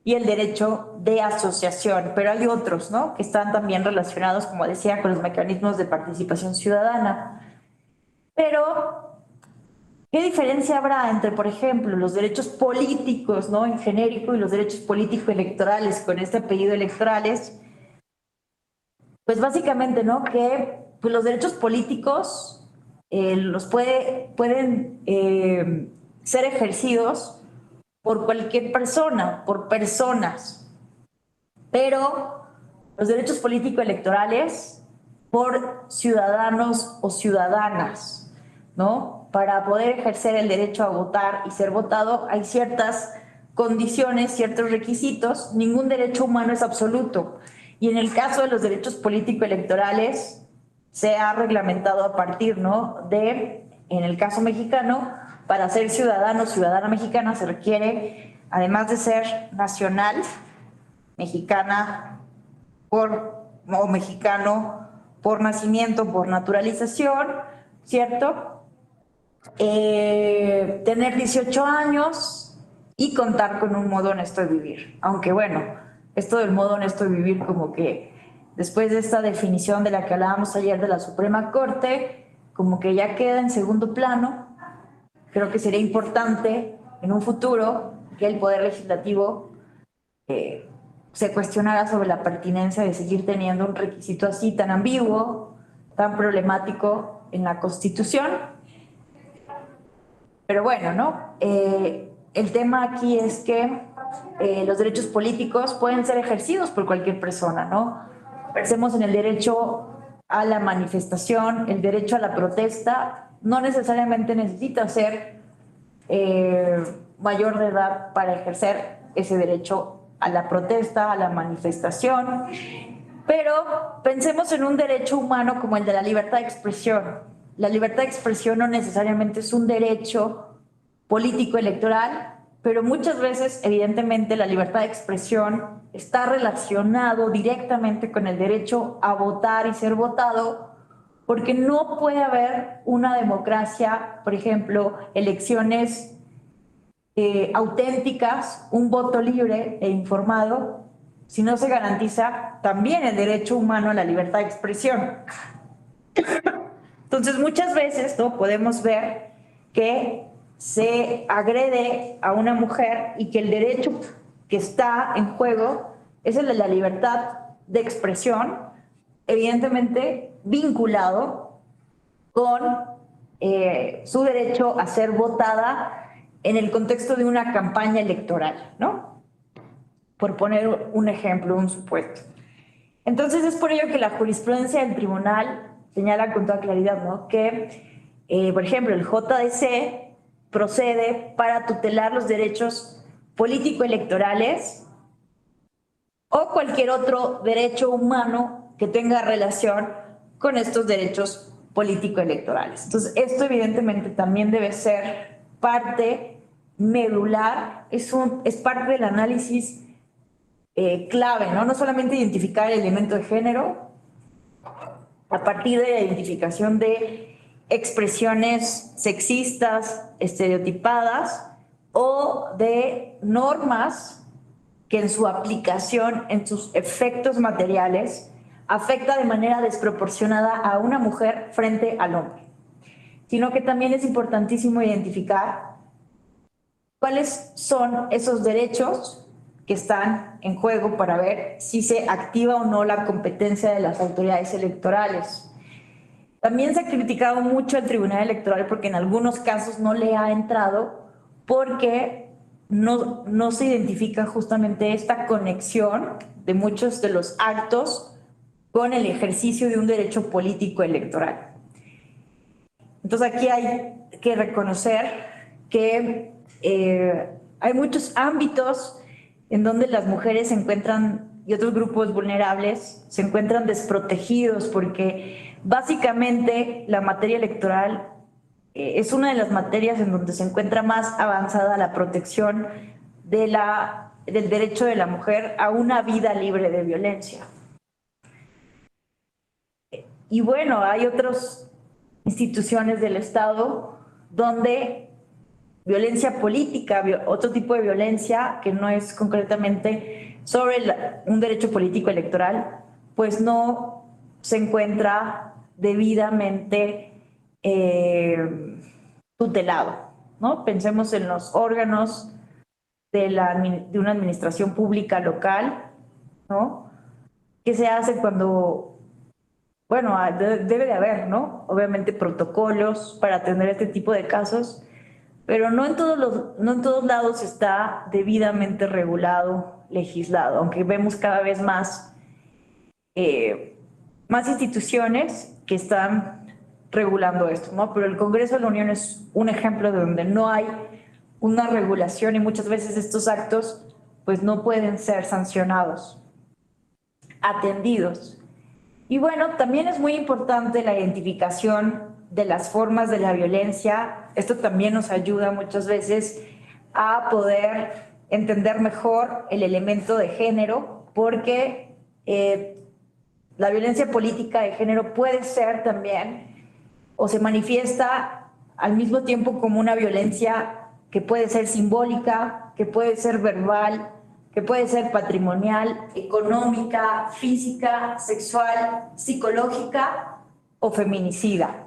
y el derecho de asociación, pero hay otros, ¿no?, que están también relacionados, como decía, con los mecanismos de participación ciudadana. Pero, ¿qué diferencia habrá entre, por ejemplo, los derechos políticos, ¿no?, en genérico, y los derechos político-electorales, con este apellido electorales? Pues básicamente, ¿no?, que pues los derechos políticos los pueden ser ejercidos por cualquier persona, por personas, pero los derechos político-electorales por ciudadanos o ciudadanas, ¿no? Para poder ejercer el derecho a votar y ser votado hay ciertas condiciones, ciertos requisitos. Ningún derecho humano es absoluto. Y en el caso de los derechos político-electorales se ha reglamentado a partir, ¿no?, de, en el caso mexicano, para ser ciudadano o ciudadana mexicana se requiere, además de ser nacional, mexicana o mexicano por nacimiento, por naturalización, ¿cierto? Tener 18 años y contar con un modo honesto de vivir. Aunque bueno, esto del modo honesto de vivir, como que después de esta definición de la que hablábamos ayer de la Suprema Corte, como que ya queda en segundo plano. Creo que sería importante en un futuro que el Poder Legislativo se cuestionara sobre la pertinencia de seguir teniendo un requisito así tan ambiguo, tan problemático en la Constitución. Pero bueno, ¿no? El tema aquí es que los derechos políticos pueden ser ejercidos por cualquier persona, ¿no? Pensemos en el derecho a la manifestación, el derecho a la protesta. No necesariamente necesita ser mayor de edad para ejercer ese derecho a la protesta, a la manifestación, pero pensemos en un derecho humano como el de la libertad de expresión. La libertad de expresión no necesariamente es un derecho político electoral, pero muchas veces, evidentemente, la libertad de expresión está relacionado directamente con el derecho a votar y ser votado, porque no puede haber una democracia, por ejemplo, elecciones auténticas, un voto libre e informado, si no se garantiza también el derecho humano a la libertad de expresión. Entonces, muchas veces, ¿no?, podemos ver que se agrede a una mujer y que el derecho que está en juego es el de la libertad de expresión, evidentemente vinculado con su derecho a ser votada en el contexto de una campaña electoral, ¿no? Por poner un ejemplo, un supuesto. Entonces es por ello que la jurisprudencia del tribunal señala con toda claridad, ¿no?, que, por ejemplo, el JDC procede para tutelar los derechos político-electorales o cualquier otro derecho humano que tenga relación con estos derechos político-electorales. Entonces, esto evidentemente también debe ser parte medular, es parte del análisis clave, ¿no? No solamente identificar el elemento de género a partir de la identificación de expresiones sexistas, estereotipadas o de normas que en su aplicación, en sus efectos materiales, afecta de manera desproporcionada a una mujer frente al hombre, sino que también es importantísimo identificar cuáles son esos derechos que están en juego para ver si se activa o no la competencia de las autoridades electorales. También se ha criticado mucho al Tribunal Electoral porque en algunos casos no le ha entrado porque no se identifica justamente esta conexión de muchos de los actos con el ejercicio de un derecho político electoral. Entonces aquí hay que reconocer que hay muchos ámbitos en donde las mujeres se encuentran y otros grupos vulnerables se encuentran desprotegidos porque básicamente la materia electoral es una de las materias en donde se encuentra más avanzada la protección del derecho de la mujer a una vida libre de violencia. Y bueno, hay otras instituciones del Estado donde violencia política, otro tipo de violencia que no es concretamente sobre un derecho político electoral, pues no se encuentra debidamente tutelado, ¿no? Pensemos en los órganos de una administración pública local, ¿no? ¿Qué se hace cuando, bueno, debe de haber, ¿no? Obviamente protocolos para atender este tipo de casos, pero no en todos lados está debidamente regulado, legislado, aunque vemos cada vez eh, más instituciones que están regulando esto, ¿no? Pero el Congreso de la Unión es un ejemplo de donde no hay una regulación y muchas veces estos actos pues no pueden ser sancionados, atendidos. Y bueno, también es muy importante la identificación de las formas de la violencia. Esto también nos ayuda muchas veces a poder entender mejor el elemento de género, porque la violencia política de género puede ser también o se manifiesta al mismo tiempo como una violencia que puede ser simbólica, que puede ser verbal, que puede ser patrimonial, económica, física, sexual, psicológica o feminicida.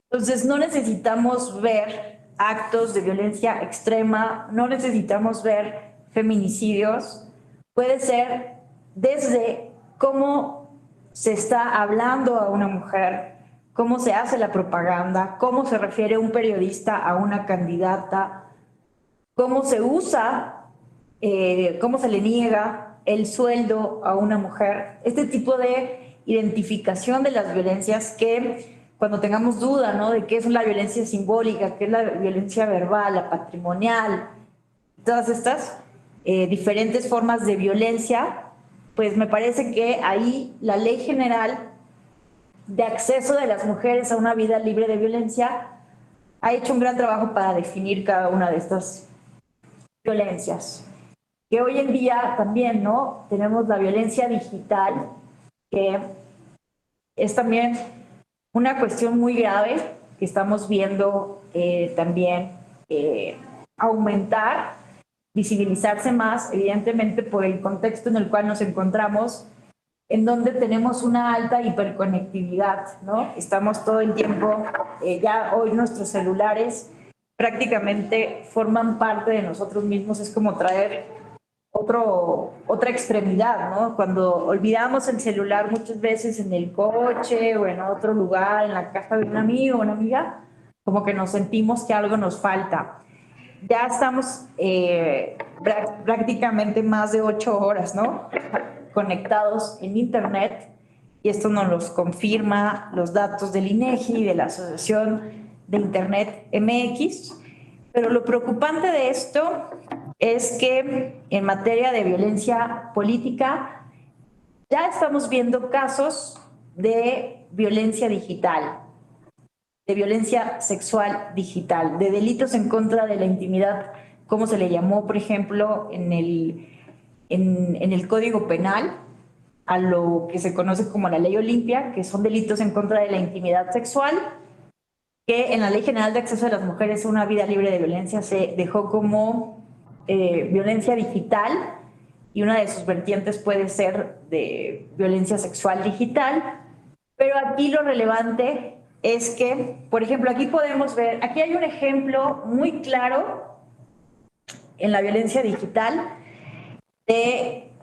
Entonces no necesitamos ver actos de violencia extrema, no necesitamos ver feminicidios, puede ser desde cómo se está hablando a una mujer, cómo se hace la propaganda, cómo se refiere un periodista a una candidata, cómo se usa, cómo se le niega el sueldo a una mujer. Este tipo de identificación de las violencias que cuando tengamos duda, ¿no?, de qué es la violencia simbólica, qué es la violencia verbal, la patrimonial, todas estas diferentes formas de violencia, pues me parece que ahí la Ley General de Acceso de las Mujeres a una Vida Libre de Violencia ha hecho un gran trabajo para definir cada una de estas violencias. Que hoy en día también, ¿no?, tenemos la violencia digital, que es también una cuestión muy grave que estamos viendo también aumentar, visibilizarse más, evidentemente por el contexto en el cual nos encontramos, en donde tenemos una alta hiperconectividad, ¿no? Estamos todo el tiempo, ya hoy nuestros celulares prácticamente forman parte de nosotros mismos, es como traer otra extremidad, ¿no? Cuando olvidamos el celular muchas veces en el coche o en otro lugar, en la casa de un amigo o una amiga, como que nos sentimos que algo nos falta. Ya estamos prácticamente más de 8 horas, ¿no?, conectados en Internet, y esto nos los confirma los datos del INEGI, de la Asociación de Internet MX. Pero lo preocupante de esto es que en materia de violencia política ya estamos viendo casos de violencia digital, de violencia sexual digital, de delitos en contra de la intimidad, como se le llamó, por ejemplo, en el Código Penal, a lo que se conoce como la Ley Olimpia, que son delitos en contra de la intimidad sexual, que en la Ley General de Acceso de las Mujeres a una Vida Libre de Violencia se dejó como violencia digital, y una de sus vertientes puede ser de violencia sexual digital. Pero aquí lo relevante es que, por ejemplo, aquí podemos ver, aquí hay un ejemplo muy claro en la violencia digital de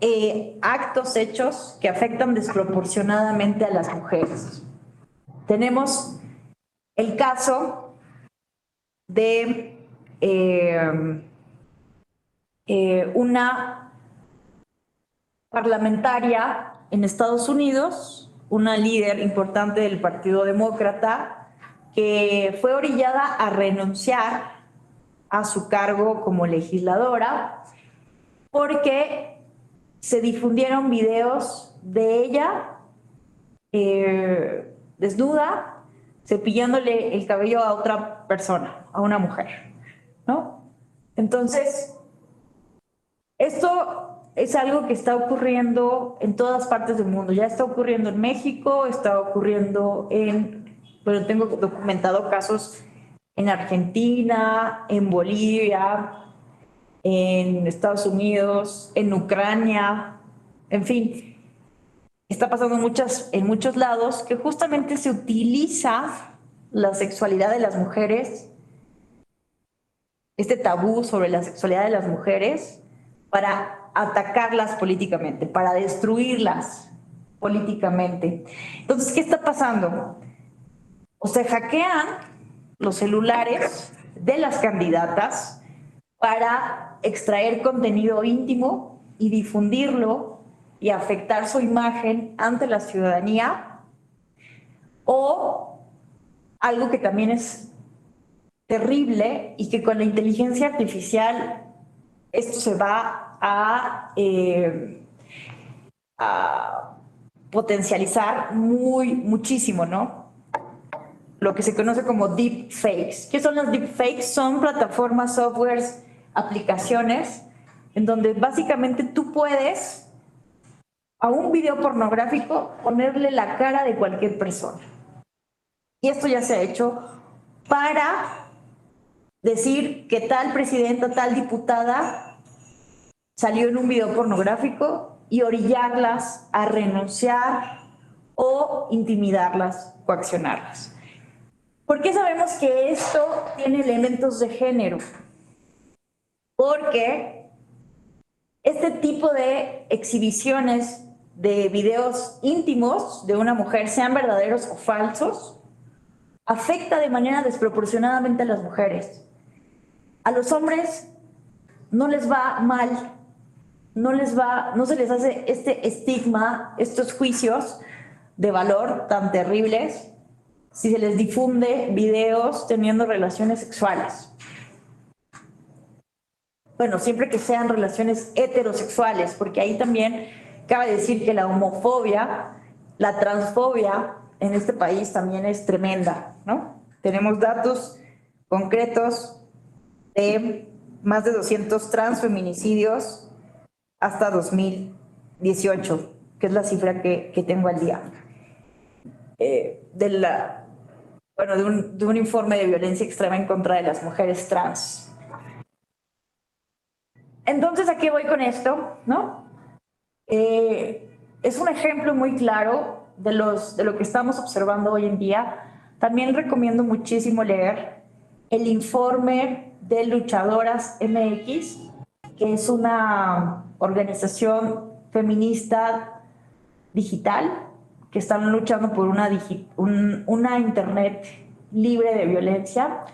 actos hechos que afectan desproporcionadamente a las mujeres. Tenemos el caso de una parlamentaria en Estados Unidos, una líder importante del Partido Demócrata, que fue orillada a renunciar a su cargo como legisladora porque se difundieron videos de ella desnuda, cepillándole el cabello a otra persona, a una mujer, ¿no? Entonces, esto es algo que está ocurriendo en todas partes del mundo. Ya está ocurriendo en México, está ocurriendo bueno, tengo documentado casos en Argentina, en Bolivia, en Estados Unidos, en Ucrania, en fin, está pasando en muchos lados que justamente se utiliza la sexualidad de las mujeres, este tabú sobre la sexualidad de las mujeres, para atacarlas políticamente, para destruirlas políticamente. Entonces, ¿qué está pasando? O se hackean los celulares de las candidatas para extraer contenido íntimo y difundirlo y afectar su imagen ante la ciudadanía, o algo que también es terrible y que con la inteligencia artificial esto se va a potencializar muchísimo, ¿no? Lo que se conoce como deepfakes. ¿Qué son las deepfakes? Son plataformas, softwares, aplicaciones en donde básicamente tú puedes a un video pornográfico ponerle la cara de cualquier persona. Y esto ya se ha hecho para decir que tal presidenta, tal diputada salió en un video pornográfico y orillarlas a renunciar o intimidarlas, coaccionarlas. ¿Por qué sabemos que esto tiene elementos de género? Porque este tipo de exhibiciones de videos íntimos de una mujer, sean verdaderos o falsos, afecta de manera desproporcionadamente a las mujeres. A los hombres no les va mal, no se les hace este estigma, estos juicios de valor tan terribles si se les difunde videos teniendo relaciones sexuales. Bueno, siempre que sean relaciones heterosexuales, porque ahí también cabe decir que la homofobia, la transfobia en este país también es tremenda, ¿no? Tenemos datos concretos de más de 200 transfeminicidios hasta 2018, que es la cifra que tengo al día. De un informe de violencia extrema en contra de las mujeres trans. Entonces, ¿a qué voy con esto? ¿No? Es un ejemplo muy claro de lo que estamos observando hoy en día. También recomiendo muchísimo leer el informe de Luchadoras MX, que es una organización feminista digital que están luchando por una internet libre de violencia.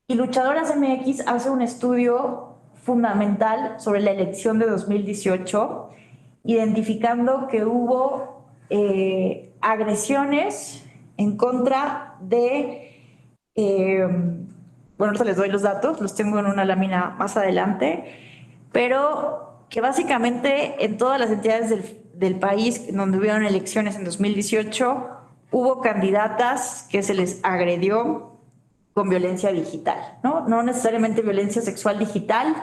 Y Luchadoras MX hace un estudio fundamental sobre la elección de 2018, identificando que hubo agresiones en contra bueno, ahorita les doy los datos, los tengo en una lámina más adelante, pero que básicamente en todas las entidades del país donde hubieron elecciones en 2018, hubo candidatas que se les agredió con violencia digital, ¿no? No necesariamente violencia sexual digital,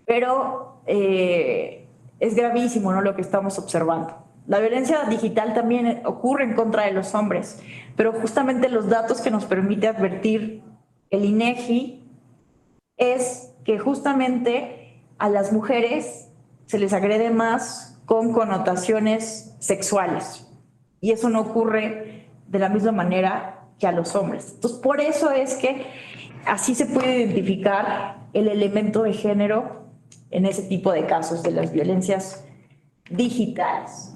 pero es gravísimo, ¿no?, lo que estamos observando. La violencia digital también ocurre en contra de los hombres, pero justamente los datos que nos permite advertir el INEGI es que justamente a las mujeres se les agrede más con connotaciones sexuales, y eso no ocurre de la misma manera que a los hombres. Entonces, por eso es que así se puede identificar el elemento de género en ese tipo de casos de las violencias digitales.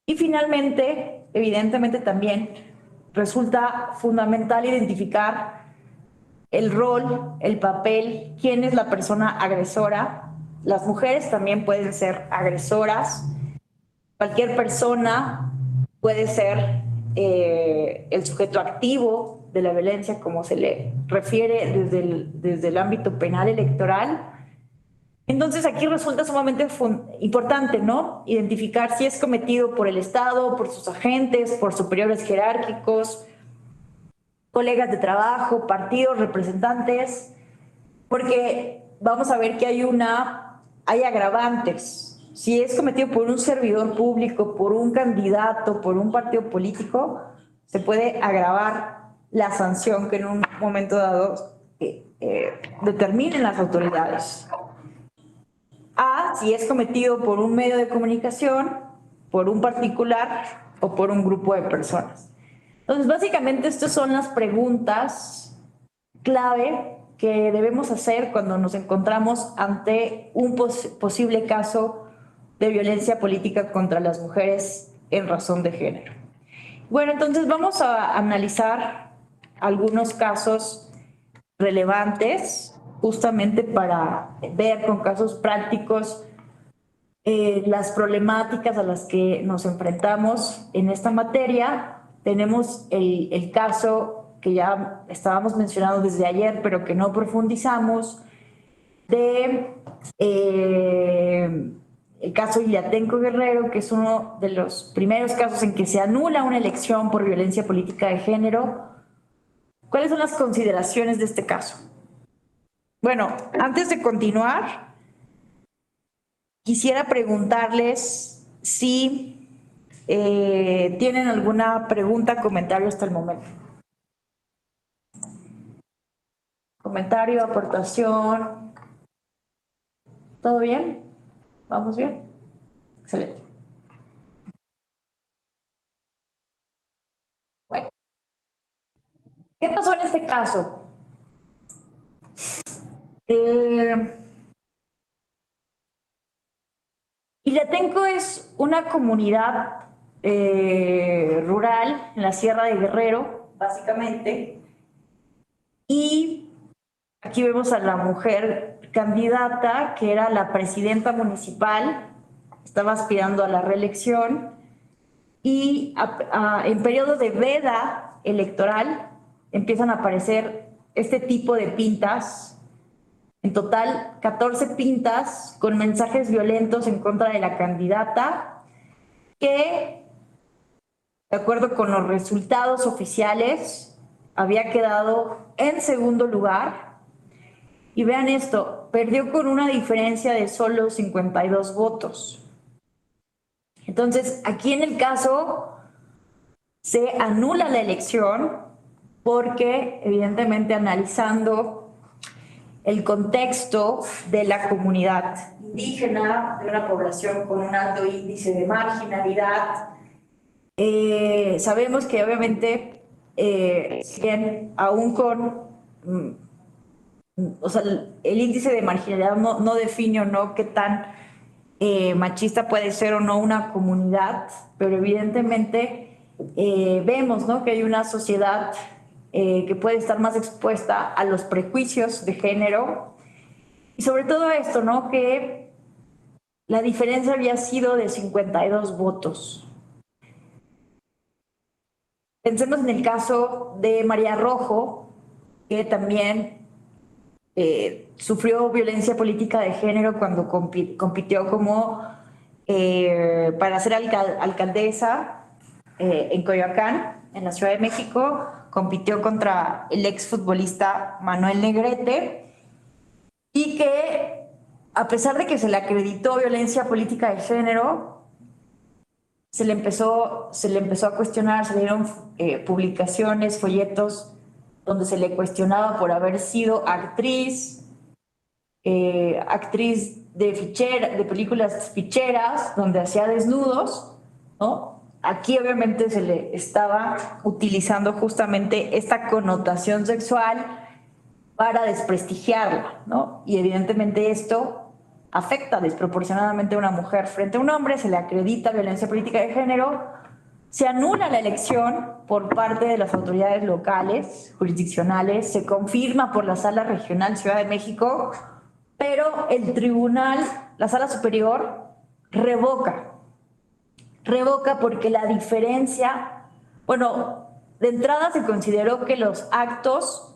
Y finalmente, evidentemente también resulta fundamental identificar el rol, el papel, quién es la persona agresora. Las mujeres también pueden ser agresoras. Cualquier persona puede ser el sujeto activo de la violencia, como se le refiere desde el ámbito penal electoral. Entonces aquí resulta sumamente importante, ¿no?, identificar si es cometido por el Estado, por sus agentes, por superiores jerárquicos, colegas de trabajo, partidos, representantes, porque vamos a ver que hay agravantes. Si es cometido por un servidor público, por un candidato, por un partido político, se puede agravar la sanción que en un momento dado determinen las autoridades. A, si es cometido por un medio de comunicación, por un particular o por un grupo de personas. Entonces, básicamente, estas son las preguntas clave que debemos hacer cuando nos encontramos ante un posible caso de violencia política contra las mujeres en razón de género. Bueno, entonces vamos a analizar algunos casos relevantes justamente para ver con casos prácticos las problemáticas a las que nos enfrentamos en esta materia. Tenemos el caso que ya estábamos mencionando desde ayer, pero que no profundizamos, de el caso Iliatenco Guerrero, que es uno de los primeros casos en que se anula una elección por violencia política de género. ¿Cuáles son las consideraciones de este caso? Bueno, antes de continuar, quisiera preguntarles si tienen alguna pregunta, comentario hasta el momento. Comentario, aportación. ¿Todo bien? ¿Vamos bien? Excelente. Bueno, ¿qué pasó en este caso? Iliatenco es una comunidad rural en la Sierra de Guerrero, básicamente, y aquí vemos a la mujer candidata, que era la presidenta municipal, estaba aspirando a la reelección, y en periodo de veda electoral empiezan a aparecer este tipo de pintas. En total, 14 pintas con mensajes violentos en contra de la candidata que, de acuerdo con los resultados oficiales, había quedado en segundo lugar. Y vean esto, perdió con una diferencia de solo 52 votos. Entonces, aquí en el caso se anula la elección porque, evidentemente, analizando el contexto de la comunidad indígena, de una población con un alto índice de marginalidad. Sabemos que obviamente, bien, aún con, o sea, el índice de marginalidad no define o no qué tan machista puede ser o no una comunidad, pero evidentemente vemos, ¿no?, que hay una sociedad que puede estar más expuesta a los prejuicios de género. Y sobre todo esto, ¿no?, que la diferencia había sido de 52 votos. Pensemos en el caso de María Rojo, que también sufrió violencia política de género cuando compitió como para ser alcaldesa en Coyoacán, en la Ciudad de México. Compitió contra el exfutbolista Manuel Negrete, y que, a pesar de que se le acreditó violencia política de género, se le empezó a cuestionar. Se dieron publicaciones, folletos, donde se le cuestionaba por haber sido actriz de películas ficheras, donde hacía desnudos, ¿no? Aquí obviamente se le estaba utilizando justamente esta connotación sexual para desprestigiarla, ¿no? Y evidentemente esto afecta desproporcionadamente a una mujer frente a un hombre. Se le acredita violencia política de género, se anula la elección por parte de las autoridades locales, jurisdiccionales, se confirma por la Sala Regional Ciudad de México, pero el tribunal, la Sala Superior, revoca porque la diferencia, bueno, de entrada se consideró que los actos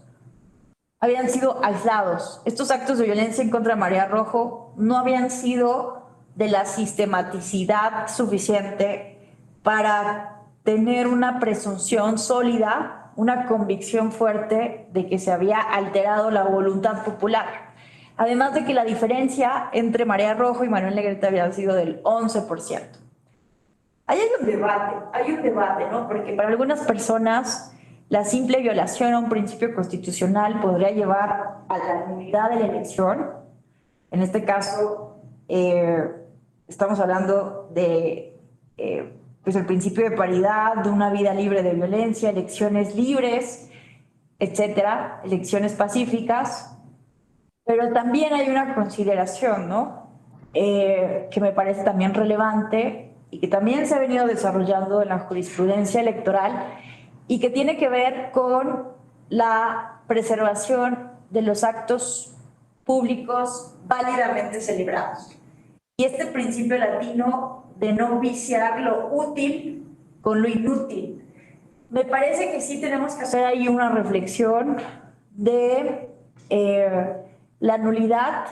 habían sido aislados. Estos actos de violencia en contra de María Rojo no habían sido de la sistematicidad suficiente para tener una presunción sólida, una convicción fuerte de que se había alterado la voluntad popular. Además de que la diferencia entre María Rojo y Manuel Negrete había sido del 11%. Ahí hay un debate, ¿no? Porque para algunas personas la simple violación a un principio constitucional podría llevar a la nulidad de la elección. En este caso, estamos hablando de pues el principio de paridad, de una vida libre de violencia, elecciones libres, etcétera, elecciones pacíficas. Pero también hay una consideración, ¿no? Que me parece también relevante y que también se ha venido desarrollando en la jurisprudencia electoral y que tiene que ver con la preservación de los actos públicos válidamente celebrados. Y este principio latino de no viciar lo útil con lo inútil. Me parece que sí tenemos que hacer ahí una reflexión de la nulidad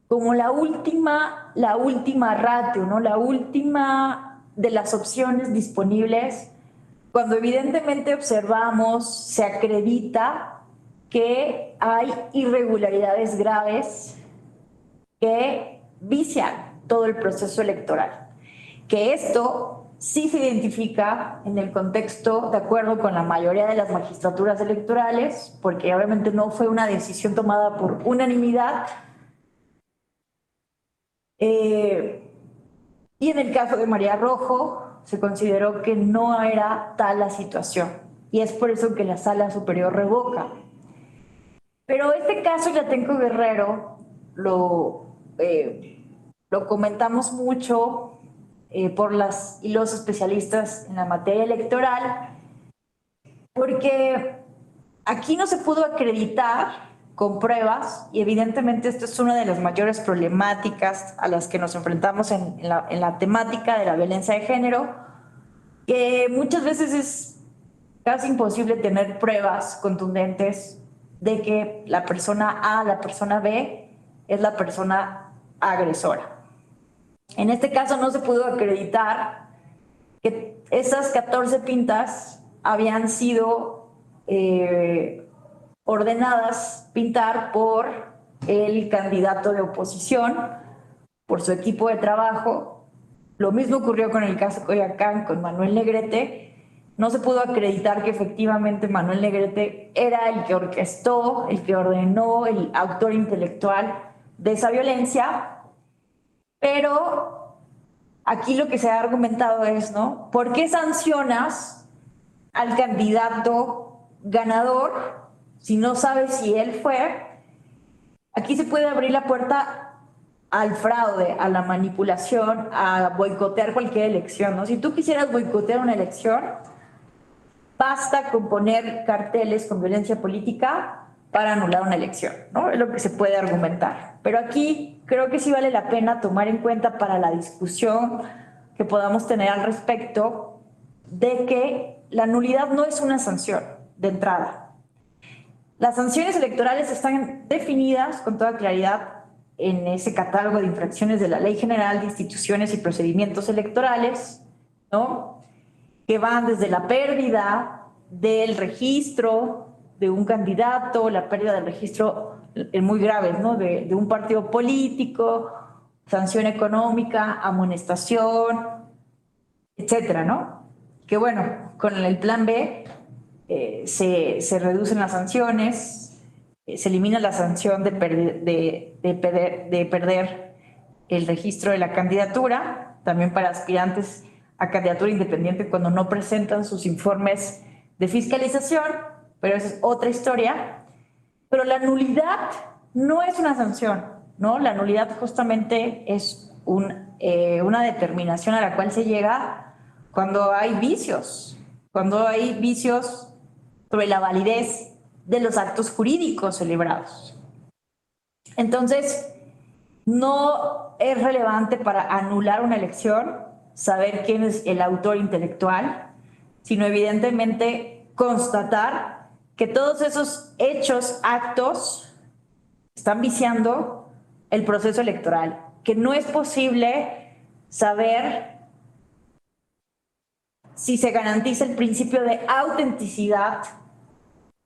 como la última ratio, ¿no? La última de las opciones disponibles cuando evidentemente observamos, se acredita que hay irregularidades graves que vician todo el proceso electoral. Que esto sí se identifica en el contexto, de acuerdo con la mayoría de las magistraturas electorales, porque obviamente no fue una decisión tomada por unanimidad. Y en el caso de María Rojo, se consideró que no era tal la situación. Y es por eso que la Sala Superior revoca. Pero este caso, Yatenco Guerrero, lo comentamos mucho por las y los especialistas en la materia electoral, porque aquí no se pudo acreditar con pruebas, y evidentemente esto es una de las mayores problemáticas a las que nos enfrentamos en la temática de la violencia de género, que muchas veces es casi imposible tener pruebas contundentes de que la persona A, la persona B, es la persona agresora. En este caso no se pudo acreditar que esas 14 pintas habían sido ordenadas pintar por el candidato de oposición, por su equipo de trabajo. Lo mismo ocurrió con el caso Coyoacán, con Manuel Negrete. No se pudo acreditar que efectivamente Manuel Negrete era el que orquestó, el que ordenó, el autor intelectual de esa violencia, pero aquí lo que se ha argumentado es, ¿no? ¿Por qué sancionas al candidato ganador si no sabes si él fue? Aquí se puede abrir la puerta al fraude, a la manipulación, a boicotear cualquier elección, ¿no? Si tú quisieras boicotear una elección, basta con poner carteles con violencia política para anular una elección, ¿no? Es lo que se puede argumentar. Pero aquí creo que sí vale la pena tomar en cuenta para la discusión que podamos tener al respecto de que la nulidad no es una sanción de entrada. Las sanciones electorales están definidas con toda claridad en ese catálogo de infracciones de la Ley General de Instituciones y Procedimientos Electorales, ¿no? Que van desde la pérdida del registro de un candidato, la pérdida del registro muy grave, ¿no? de un partido político, sanción económica, amonestación, etcétera, ¿no? Que bueno, con el plan B se reducen las sanciones, se elimina la sanción de perder el registro de la candidatura, también para aspirantes a candidatura independiente cuando no presentan sus informes de fiscalización, pero esa es otra historia. Pero la nulidad no es una sanción, ¿no? La nulidad justamente es una determinación a la cual se llega cuando hay vicios sobre la validez de los actos jurídicos celebrados. Entonces, no es relevante para anular una elección saber quién es el autor intelectual, sino evidentemente constatar que todos esos hechos, actos, están viciando el proceso electoral, que no es posible saber si se garantiza el principio de autenticidad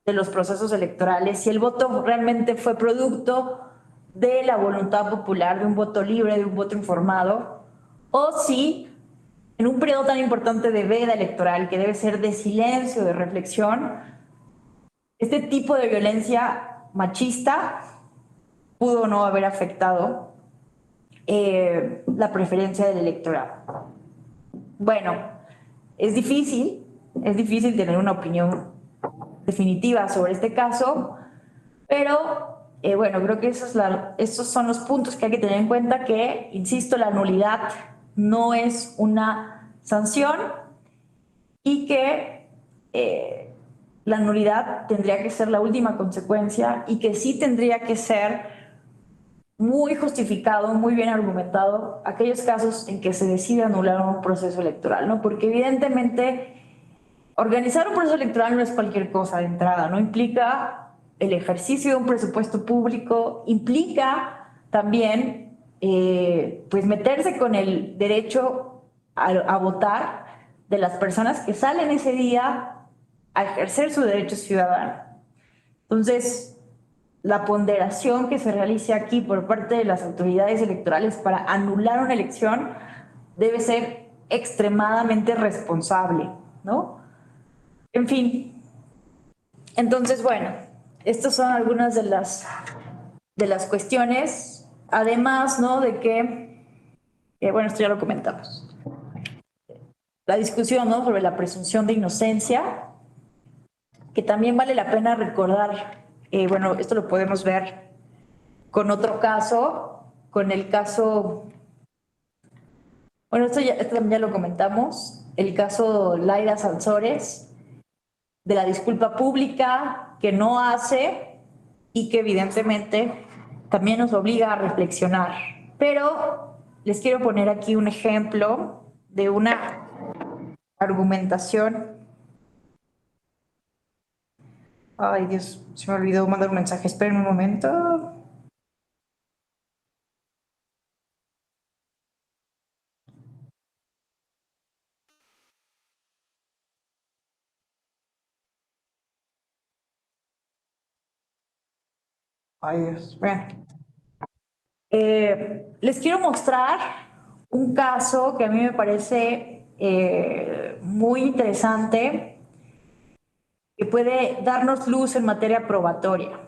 de los procesos electorales, si el voto realmente fue producto de la voluntad popular, de un voto libre, de un voto informado, o si en un periodo tan importante de veda electoral, que debe ser de silencio, de reflexión, este tipo de violencia machista pudo no haber afectado la preferencia del electorado. Bueno, es difícil tener una opinión definitiva sobre este caso, pero bueno, creo que esos son los puntos que hay que tener en cuenta, que, insisto, la nulidad no es una sanción y que la nulidad tendría que ser la última consecuencia y que sí tendría que ser muy justificado, muy bien argumentado aquellos casos en que se decide anular un proceso electoral, ¿no? Porque evidentemente organizar un proceso electoral no es cualquier cosa de entrada, ¿no? Implica el ejercicio de un presupuesto público, implica también pues meterse con el derecho a votar de las personas que salen ese día a ejercer su derecho ciudadano. Entonces, la ponderación que se realice aquí por parte de las autoridades electorales para anular una elección debe ser extremadamente responsable, ¿no? En fin, entonces, bueno, estas son algunas de las cuestiones, además, ¿no? De que, bueno, esto ya lo comentamos, la discusión, ¿no? Sobre la presunción de inocencia, que también vale la pena recordar, bueno, esto lo podemos ver con otro caso, con el caso, bueno, esto también ya lo comentamos, el caso Laida Sansores, de la disculpa pública que no hace y que evidentemente también nos obliga a reflexionar. Pero les quiero poner aquí un ejemplo de una argumentación. Ay, Dios, se me olvidó mandar un mensaje. Esperen un momento. Ay, Dios, vean. Les quiero mostrar un caso que a mí me parece muy interesante, que puede darnos luz en materia probatoria,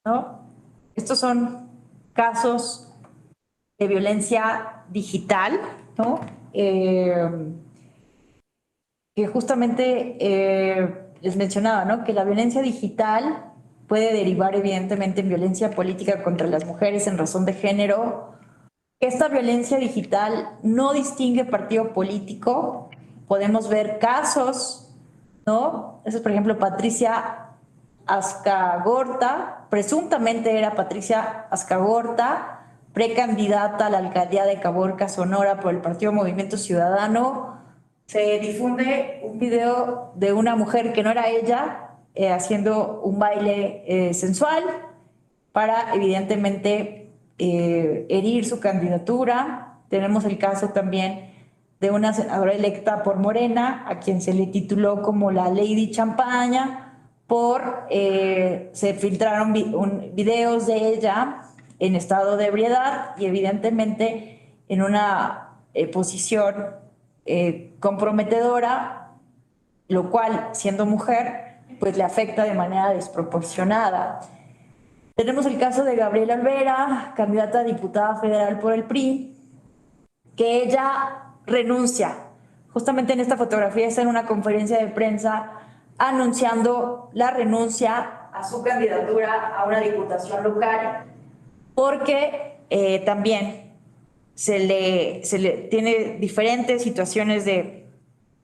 ¿no? Estos son casos de violencia digital, ¿no? Que justamente les mencionaba, ¿no? Que la violencia digital puede derivar evidentemente en violencia política contra las mujeres en razón de género. Esta violencia digital no distingue partido político. Podemos ver casos, ¿no? Eso es, por ejemplo, Patricia Azcagorta, presuntamente era Patricia Azcagorta, precandidata a la alcaldía de Caborca, Sonora, por el partido Movimiento Ciudadano. Se difunde un video de una mujer que no era ella, haciendo un baile sensual para, evidentemente, herir su candidatura. Tenemos el caso también de una senadora electa por Morena, a quien se le tituló como la Lady Champaña, se filtraron videos de ella en estado de ebriedad y evidentemente en una posición comprometedora, lo cual, siendo mujer, pues le afecta de manera desproporcionada. Tenemos el caso de Gabriela Olvera, candidata a diputada federal por el PRI, que ella renuncia. Justamente en esta fotografía está en una conferencia de prensa anunciando la renuncia a su candidatura a una diputación local, porque también se le tiene diferentes situaciones de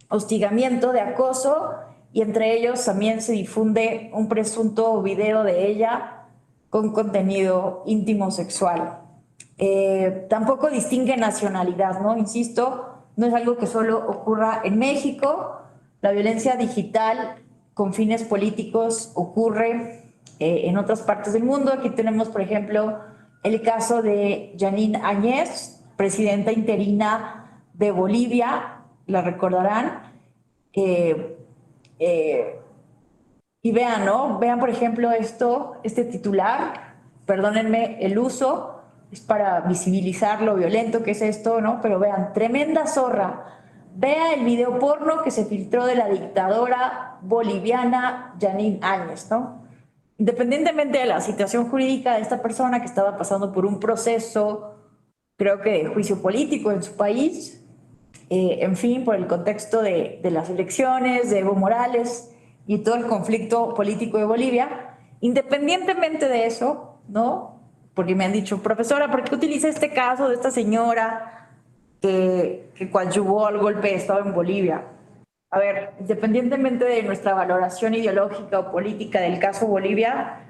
hostigamiento, de acoso, y entre ellos también se difunde un presunto video de ella con contenido íntimo sexual. Tampoco distingue nacionalidad, ¿no? Insisto, no es algo que solo ocurra en México. La violencia digital con fines políticos ocurre en otras partes del mundo. Aquí tenemos, por ejemplo, el caso de Janine Áñez, presidenta interina de Bolivia, la recordarán. Y vean, ¿no? Vean, por ejemplo, este titular, perdónenme el uso, es para visibilizar lo violento que es esto, ¿no? Pero vean, tremenda zorra, vea el video porno que se filtró de la dictadora boliviana Janine Áñez, ¿no? Independientemente de la situación jurídica de esta persona que estaba pasando por un proceso, creo que de juicio político en su país, en fin, por el contexto de las elecciones, de Evo Morales y todo el conflicto político de Bolivia, independientemente de eso, ¿no? Porque me han dicho, profesora, ¿por qué utiliza este caso de esta señora que coadyuvó al golpe de Estado en Bolivia? A ver, independientemente de nuestra valoración ideológica o política del caso Bolivia,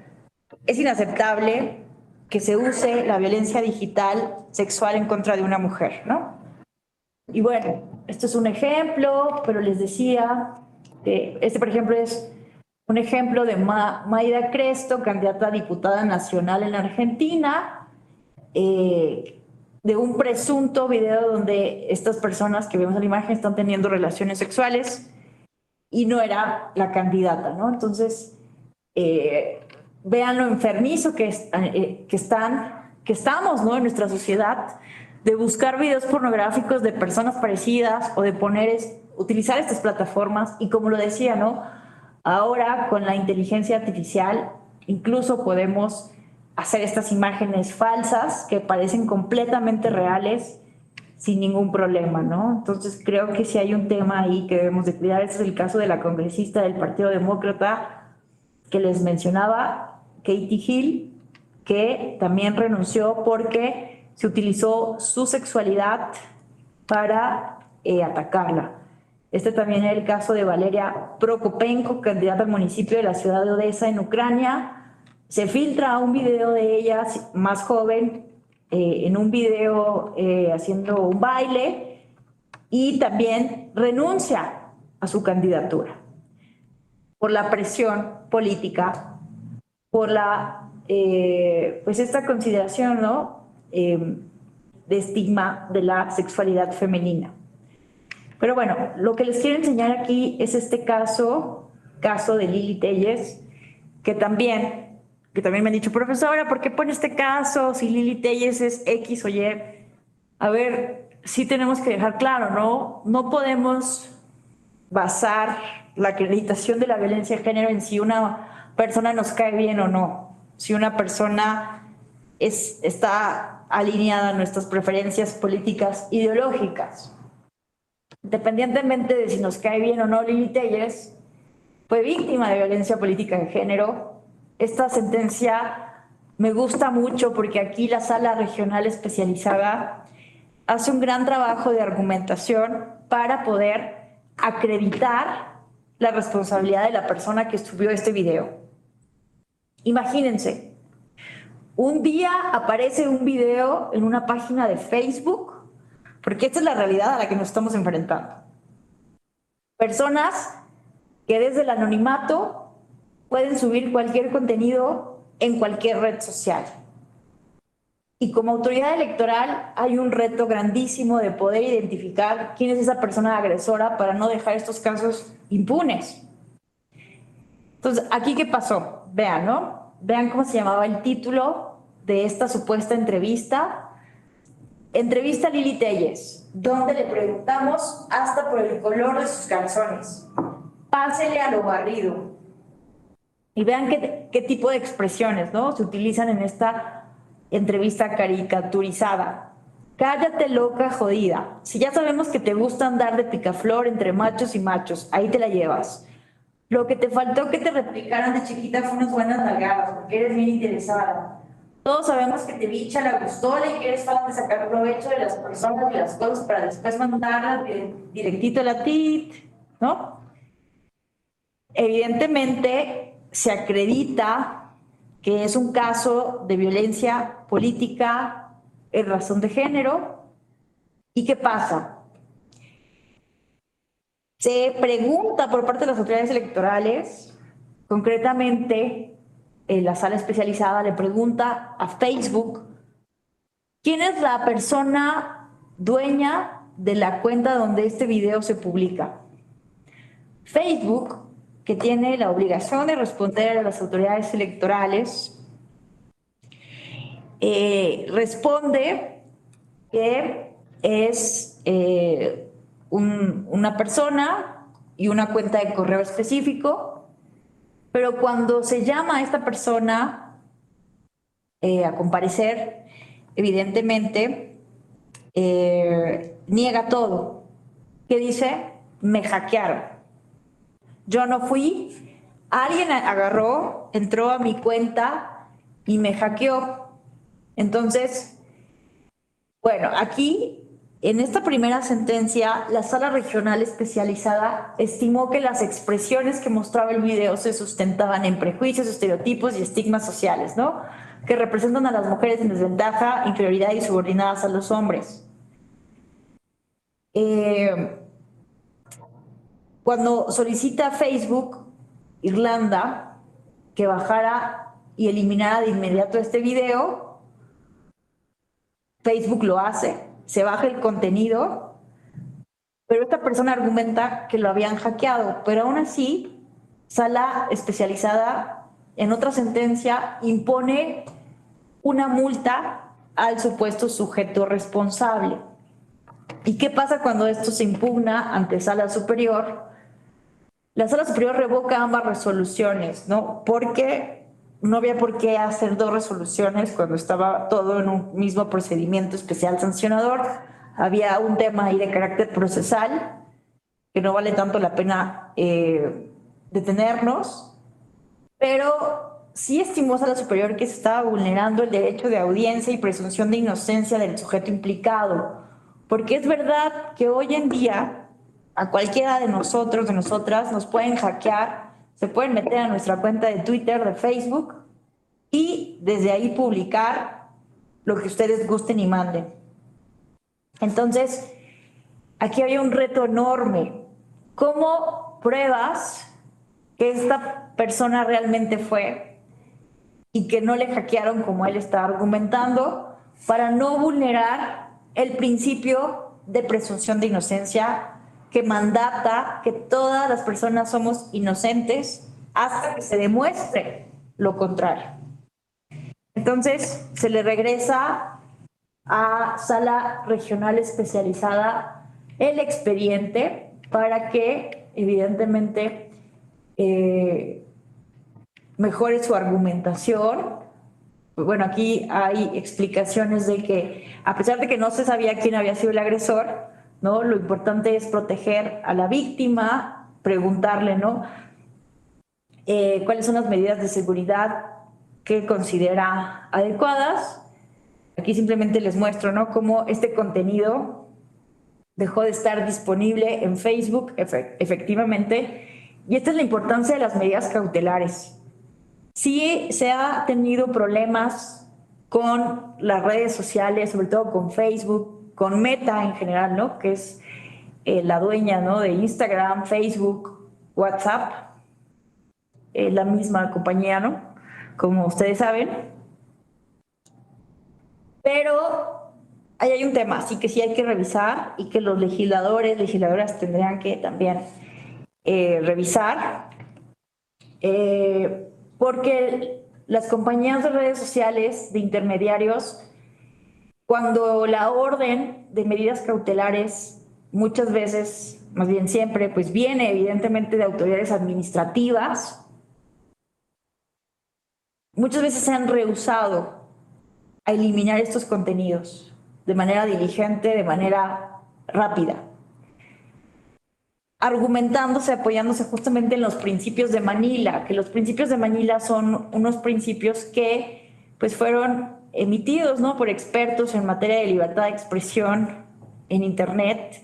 es inaceptable que se use la violencia digital sexual en contra de una mujer, ¿no? Y bueno, esto es un ejemplo, pero les decía, este por ejemplo es un ejemplo de Mayra Cresto, candidata a diputada nacional en Argentina, de un presunto video donde estas personas que vemos en la imagen están teniendo relaciones sexuales y no era la candidata, ¿no? Entonces, vean lo enfermizo que estamos, ¿no? En nuestra sociedad, de buscar videos pornográficos de personas parecidas o de utilizar estas plataformas y como lo decía, ¿no? Ahora con la inteligencia artificial incluso podemos hacer estas imágenes falsas que parecen completamente reales sin ningún problema, ¿no? Entonces creo que sí hay un tema ahí que debemos de cuidar. Este es el caso de la congresista del Partido Demócrata que les mencionaba, Katie Hill, que también renunció porque se utilizó su sexualidad para atacarla. Este también es el caso de Valeria Prokopenko, candidata al municipio de la ciudad de Odessa en Ucrania. Se filtra un video de ella más joven, en un video haciendo un baile y también renuncia a su candidatura por la presión política, por pues esta consideración, ¿no? De estigma de la sexualidad femenina. Pero bueno, lo que les quiero enseñar aquí es este caso de Lili Telles, que también me han dicho, profesora, ¿por qué pone este caso si Lili Telles es X o Y? A ver, sí tenemos que dejar claro, ¿no? No podemos basar la acreditación de la violencia de género en si una persona nos cae bien o no, si una persona está alineada a nuestras preferencias políticas ideológicas. Independientemente de si nos cae bien o no, Lili Telles fue víctima de violencia política de género. Esta sentencia me gusta mucho porque aquí la Sala Regional Especializada hace un gran trabajo de argumentación para poder acreditar la responsabilidad de la persona que subió este video. Imagínense, un día aparece un video en una página de Facebook, porque esta es la realidad a la que nos estamos enfrentando. Personas que desde el anonimato pueden subir cualquier contenido en cualquier red social. Y como autoridad electoral hay un reto grandísimo de poder identificar quién es esa persona agresora para no dejar estos casos impunes. Entonces, ¿aquí qué pasó? Vean, ¿no? Vean cómo se llamaba el título de esta supuesta entrevista. Entrevista a Lili Telles, donde le preguntamos hasta por el color de sus calzones. Pásele a lo barrido. Y vean qué tipo de expresiones, ¿no? Se utilizan en esta entrevista caricaturizada. Cállate, loca, jodida. Si ya sabemos que te gusta andar de picaflor entre machos y machos, ahí te la llevas. Lo que te faltó que te replicaran de chiquita fue unas buenas nalgadas, porque eres bien interesada. Todos sabemos que te bicha la gustola y que eres fan de sacar provecho de las personas y las cosas para después mandarlas directito a la TIT, ¿no? Evidentemente se acredita que es un caso de violencia política en razón de género. ¿Y qué pasa? Se pregunta por parte de las autoridades electorales, concretamente la sala especializada le pregunta a Facebook, ¿quién es la persona dueña de la cuenta donde este video se publica? Facebook, que tiene la obligación de responder a las autoridades electorales, responde que es una persona y una cuenta de correo específico, pero cuando se llama a esta persona a comparecer, evidentemente niega todo. ¿Qué dice? Me hackearon. Yo no fui, alguien agarró, entró a mi cuenta y me hackeó. Entonces, bueno, aquí en esta primera sentencia, la sala regional especializada estimó que las expresiones que mostraba el video se sustentaban en prejuicios, estereotipos y estigmas sociales, ¿no? Que representan a las mujeres en desventaja, inferioridad y subordinadas a los hombres. Cuando solicita a Facebook Irlanda que bajara y eliminara de inmediato este video, Facebook lo hace, se baja el contenido, pero esta persona argumenta que lo habían hackeado, pero aún así, sala especializada en otra sentencia impone una multa al supuesto sujeto responsable. ¿Y qué pasa cuando esto se impugna ante sala superior? La sala superior revoca ambas resoluciones, ¿no? Porque no había por qué hacer dos resoluciones cuando estaba todo en un mismo procedimiento especial sancionador. Había un tema ahí de carácter procesal que no vale tanto la pena detenernos, pero sí estimó Sala Superior que se estaba vulnerando el derecho de audiencia y presunción de inocencia del sujeto implicado, porque es verdad que hoy en día a cualquiera de nosotros, de nosotras, nos pueden hackear, se pueden meter a nuestra cuenta de Twitter, de Facebook y desde ahí publicar lo que ustedes gusten y manden. Entonces, aquí había un reto enorme. ¿Cómo pruebas que esta persona realmente fue y que no le hackearon como él está argumentando para no vulnerar el principio de presunción de inocencia que mandata que todas las personas somos inocentes hasta que se demuestre lo contrario? Entonces, se le regresa a sala regional especializada el expediente para que, evidentemente, mejore su argumentación. Bueno, aquí hay explicaciones de que, a pesar de que no se sabía quién había sido el agresor, ¿no? Lo importante es proteger a la víctima, preguntarle, ¿no? ¿Cuáles son las medidas de seguridad que considera adecuadas? Aquí simplemente les muestro, ¿no? Cómo este contenido dejó de estar disponible en Facebook, efectivamente. Y esta es la importancia de las medidas cautelares. Sí se ha tenido problemas con las redes sociales, sobre todo con Facebook, con Meta en general, ¿no? Que es la dueña, ¿no? De Instagram, Facebook, WhatsApp, la misma compañía, ¿no? Como ustedes saben. Pero ahí hay un tema, así que sí hay que revisar y que los legisladores, legisladoras tendrían que también revisar, porque las compañías de redes sociales, de intermediarios, cuando la orden de medidas cautelares muchas veces, más bien siempre, pues viene evidentemente de autoridades administrativas, muchas veces se han rehusado a eliminar estos contenidos de manera diligente, de manera rápida, argumentándose, apoyándose justamente en los principios de Manila, que los principios de Manila son unos principios que pues fueron emitidos, ¿no? Por expertos en materia de libertad de expresión en Internet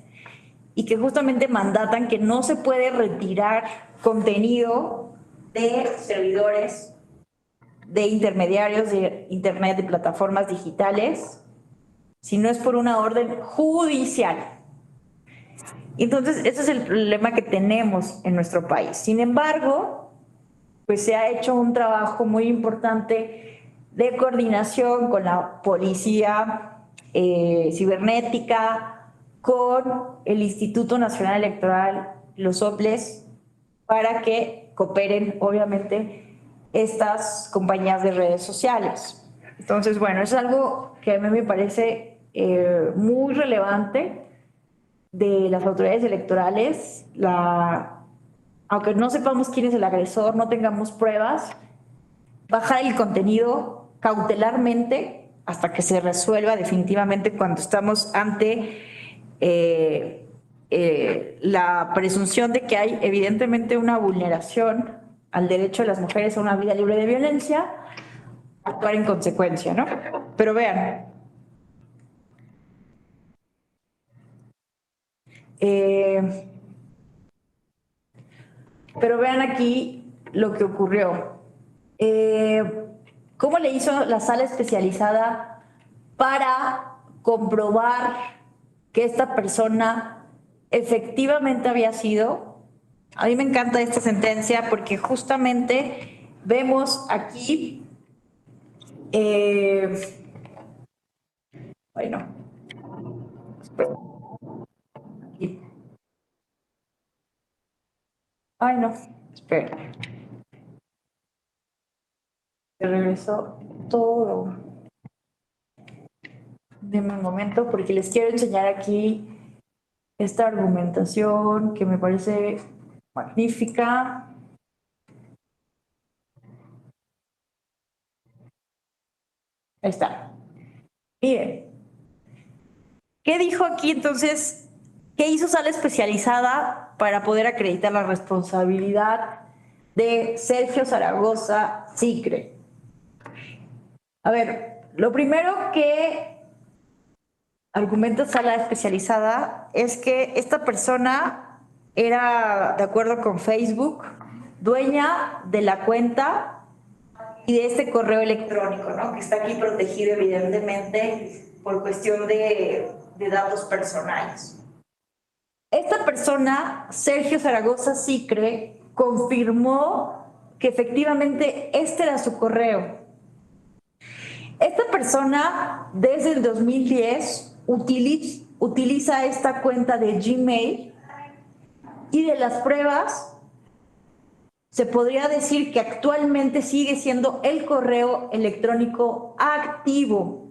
y que justamente mandatan que no se puede retirar contenido de servidores, de intermediarios de Internet, de plataformas digitales, si no es por una orden judicial. Entonces, ese es el problema que tenemos en nuestro país. Sin embargo, pues se ha hecho un trabajo muy importante de coordinación con la policía cibernética, con el Instituto Nacional Electoral, los OPLES, para que cooperen, obviamente, estas compañías de redes sociales. Entonces, bueno, es algo que a mí me parece muy relevante de las autoridades electorales, aunque no sepamos quién es el agresor, no tengamos pruebas, bajar el contenido cautelarmente hasta que se resuelva definitivamente cuando estamos ante la presunción de que hay evidentemente una vulneración al derecho de las mujeres a una vida libre de violencia, actuar en consecuencia, ¿no? Pero vean, eh, pero vean aquí lo que ocurrió. ¿Cómo le hizo la sala especializada para comprobar que esta persona efectivamente había sido? A mí me encanta esta sentencia porque justamente vemos aquí, bueno, aquí. Ay, no, espera, se regresó todo. Deme un momento porque les quiero enseñar aquí esta argumentación que me parece magnífica. Ahí está. Miren, ¿qué dijo aquí entonces? ¿Qué hizo sala especializada para poder acreditar la responsabilidad de Sergio Zaragoza Sicre? A ver, lo primero que argumenta sala especializada es que esta persona era, de acuerdo con Facebook, dueña de la cuenta y de este correo electrónico, ¿no? Que está aquí protegido evidentemente por cuestión de datos personales. Esta persona, Sergio Zaragoza Sicre, confirmó que efectivamente este era su correo. Esta persona desde el 2010 utiliza esta cuenta de Gmail y de las pruebas se podría decir que actualmente sigue siendo el correo electrónico activo,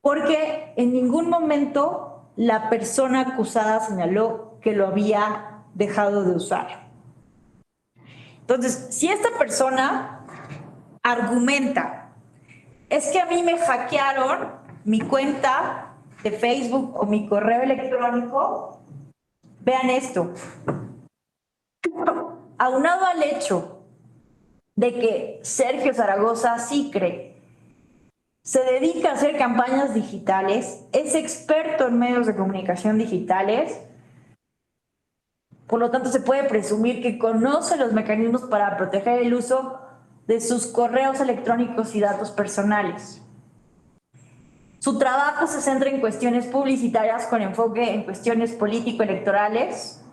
porque en ningún momento la persona acusada señaló que lo había dejado de usar. Entonces, si esta persona argumenta, es que a mí me hackearon mi cuenta de Facebook o mi correo electrónico, vean esto. Aunado al hecho de que Sergio Zaragoza Sicre se dedica a hacer campañas digitales, es experto en medios de comunicación digitales, por lo tanto se puede presumir que conoce los mecanismos para proteger el uso de sus correos electrónicos y datos personales. Su trabajo se centra en cuestiones publicitarias con enfoque en cuestiones político-electorales.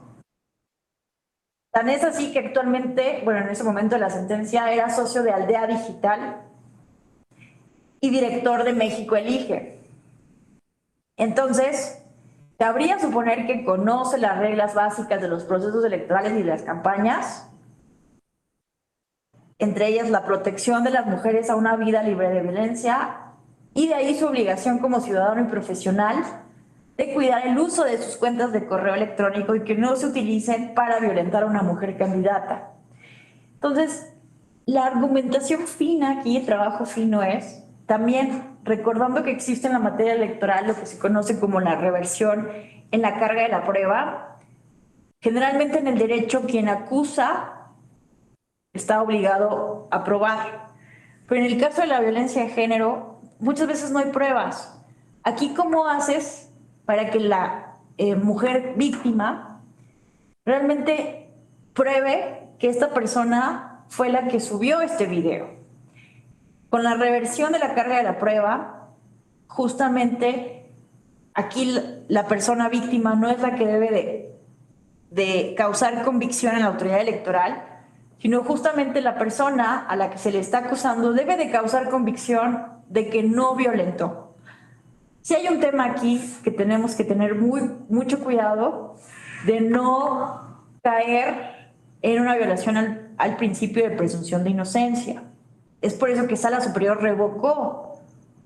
Tan es así que actualmente, bueno, en ese momento de la sentencia, era socio de Aldea Digital y director de México Elige. Entonces, cabría suponer que conoce las reglas básicas de los procesos electorales y de las campañas, entre ellas la protección de las mujeres a una vida libre de violencia, y de ahí su obligación como ciudadano y profesional de cuidar el uso de sus cuentas de correo electrónico y que no se utilicen para violentar a una mujer candidata. Entonces, la argumentación fina aquí, el trabajo fino es también recordando que existe en la materia electoral lo que se conoce como la reversión en la carga de la prueba. Generalmente en el derecho quien acusa está obligado a probar. Pero en el caso de la violencia de género, muchas veces no hay pruebas. Aquí, ¿cómo haces para que la mujer víctima realmente pruebe que esta persona fue la que subió este video? Con la reversión de la carga de la prueba, justamente aquí la persona víctima no es la que debe de causar convicción en la autoridad electoral, sino justamente la persona a la que se le está acusando debe de causar convicción de que no violentó. Si hay un tema aquí que tenemos que tener mucho cuidado de no caer en una violación al principio de presunción de inocencia. Es por eso que Sala Superior revocó,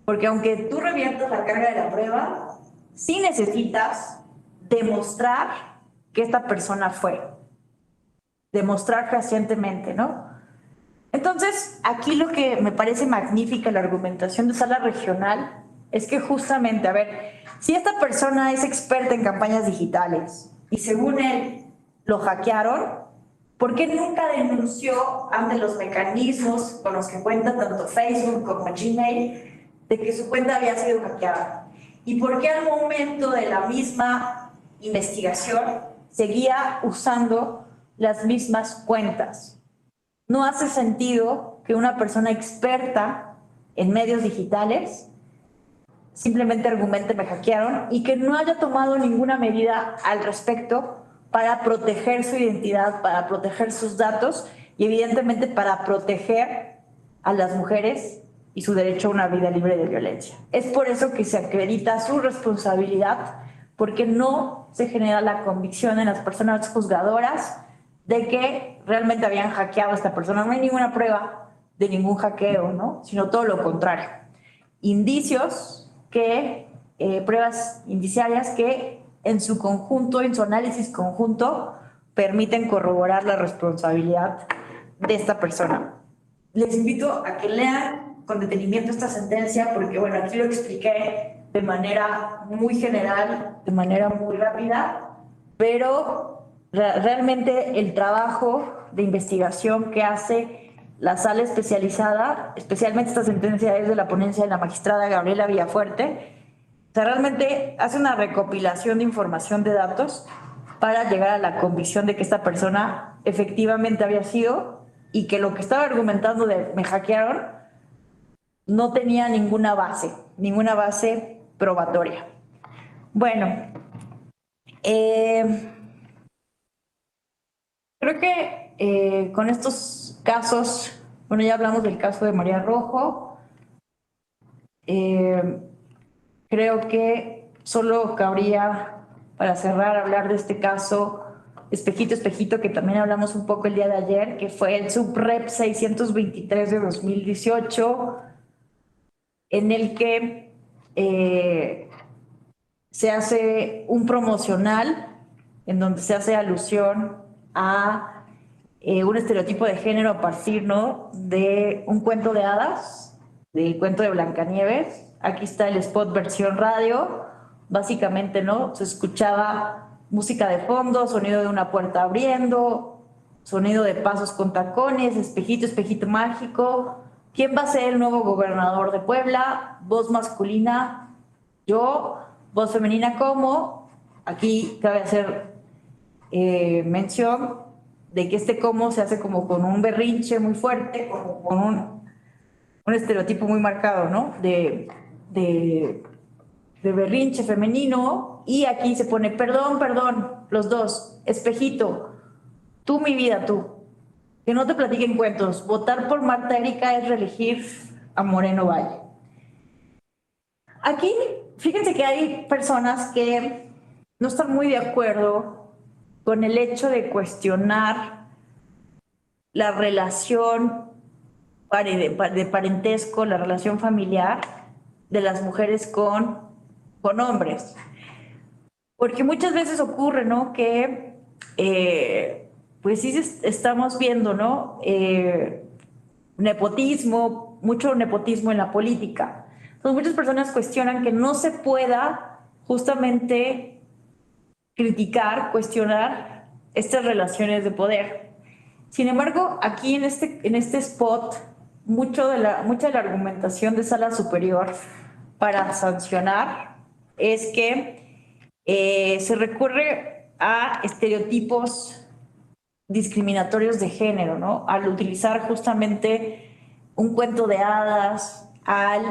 porque aunque tú reviertas la carga de la prueba, sí necesitas demostrar que esta persona fue, demostrar fehacientemente, ¿no? Entonces, aquí lo que me parece magnífica la argumentación de Sala Regional es que justamente, a ver, si esta persona es experta en campañas digitales y según él lo hackearon, ¿por qué nunca denunció ante los mecanismos con los que cuenta tanto Facebook como Gmail de que su cuenta había sido hackeada? ¿Y por qué al momento de la misma investigación seguía usando las mismas cuentas? No hace sentido que una persona experta en medios digitales simplemente argumente me hackearon y que no haya tomado ninguna medida al respecto para proteger su identidad, para proteger sus datos y evidentemente para proteger a las mujeres y su derecho a una vida libre de violencia. Es por eso que se acredita su responsabilidad, porque no se genera la convicción en las personas juzgadoras de que realmente habían hackeado a esta persona. No hay ninguna prueba de ningún hackeo, ¿no? Sino todo lo contrario. Indicios que, pruebas indiciarias que en su conjunto, en su análisis conjunto, permiten corroborar la responsabilidad de esta persona. Les invito a que lean con detenimiento esta sentencia porque, bueno, aquí lo expliqué de manera muy general, de manera muy rápida, pero realmente el trabajo de investigación que hace la sala especializada, especialmente esta sentencia es de la ponencia de la magistrada Gabriela Villafuerte, o sea, realmente hace una recopilación de información de datos para llegar a la convicción de que esta persona efectivamente había sido y que lo que estaba argumentando de me hackearon no tenía ninguna base probatoria. Bueno, creo que con estos casos, bueno, ya hablamos del caso de María Rojo, creo que solo cabría, para cerrar, hablar de este caso Espejito, Espejito, que también hablamos un poco el día de ayer, que fue el Subrep 623 de 2018, en el que se hace un promocional en donde se hace alusión a un estereotipo de género a partir, ¿no?, de un cuento de hadas, del cuento de Blancanieves. Aquí está el spot versión radio. Básicamente, ¿no?, se escuchaba música de fondo, sonido de una puerta abriendo, sonido de pasos con tacones, espejito, espejito mágico. ¿Quién va a ser el nuevo gobernador de Puebla? Voz masculina, yo. Voz femenina, ¿cómo? Aquí cabe hacer mención de que este cómo se hace como con un berrinche muy fuerte, como con un estereotipo muy marcado, ¿no? De berrinche femenino, y aquí se pone perdón, perdón, los dos, espejito, tú mi vida, tú, que no te platiquen cuentos, votar por Marta Erika es reelegir a Moreno Valle. Aquí, fíjense que hay personas que no están muy de acuerdo con el hecho de cuestionar la relación de parentesco, la relación familiar de las mujeres con hombres. Porque muchas veces ocurre, ¿no?, que pues sí estamos viendo, ¿no?, nepotismo, mucho nepotismo en la política. Entonces muchas personas cuestionan que no se pueda justamente criticar, cuestionar estas relaciones de poder. Sin embargo, aquí en este spot, mucha de la argumentación de Sala Superior para sancionar es que se recurre a estereotipos discriminatorios de género, ¿no? Al utilizar justamente un cuento de hadas, al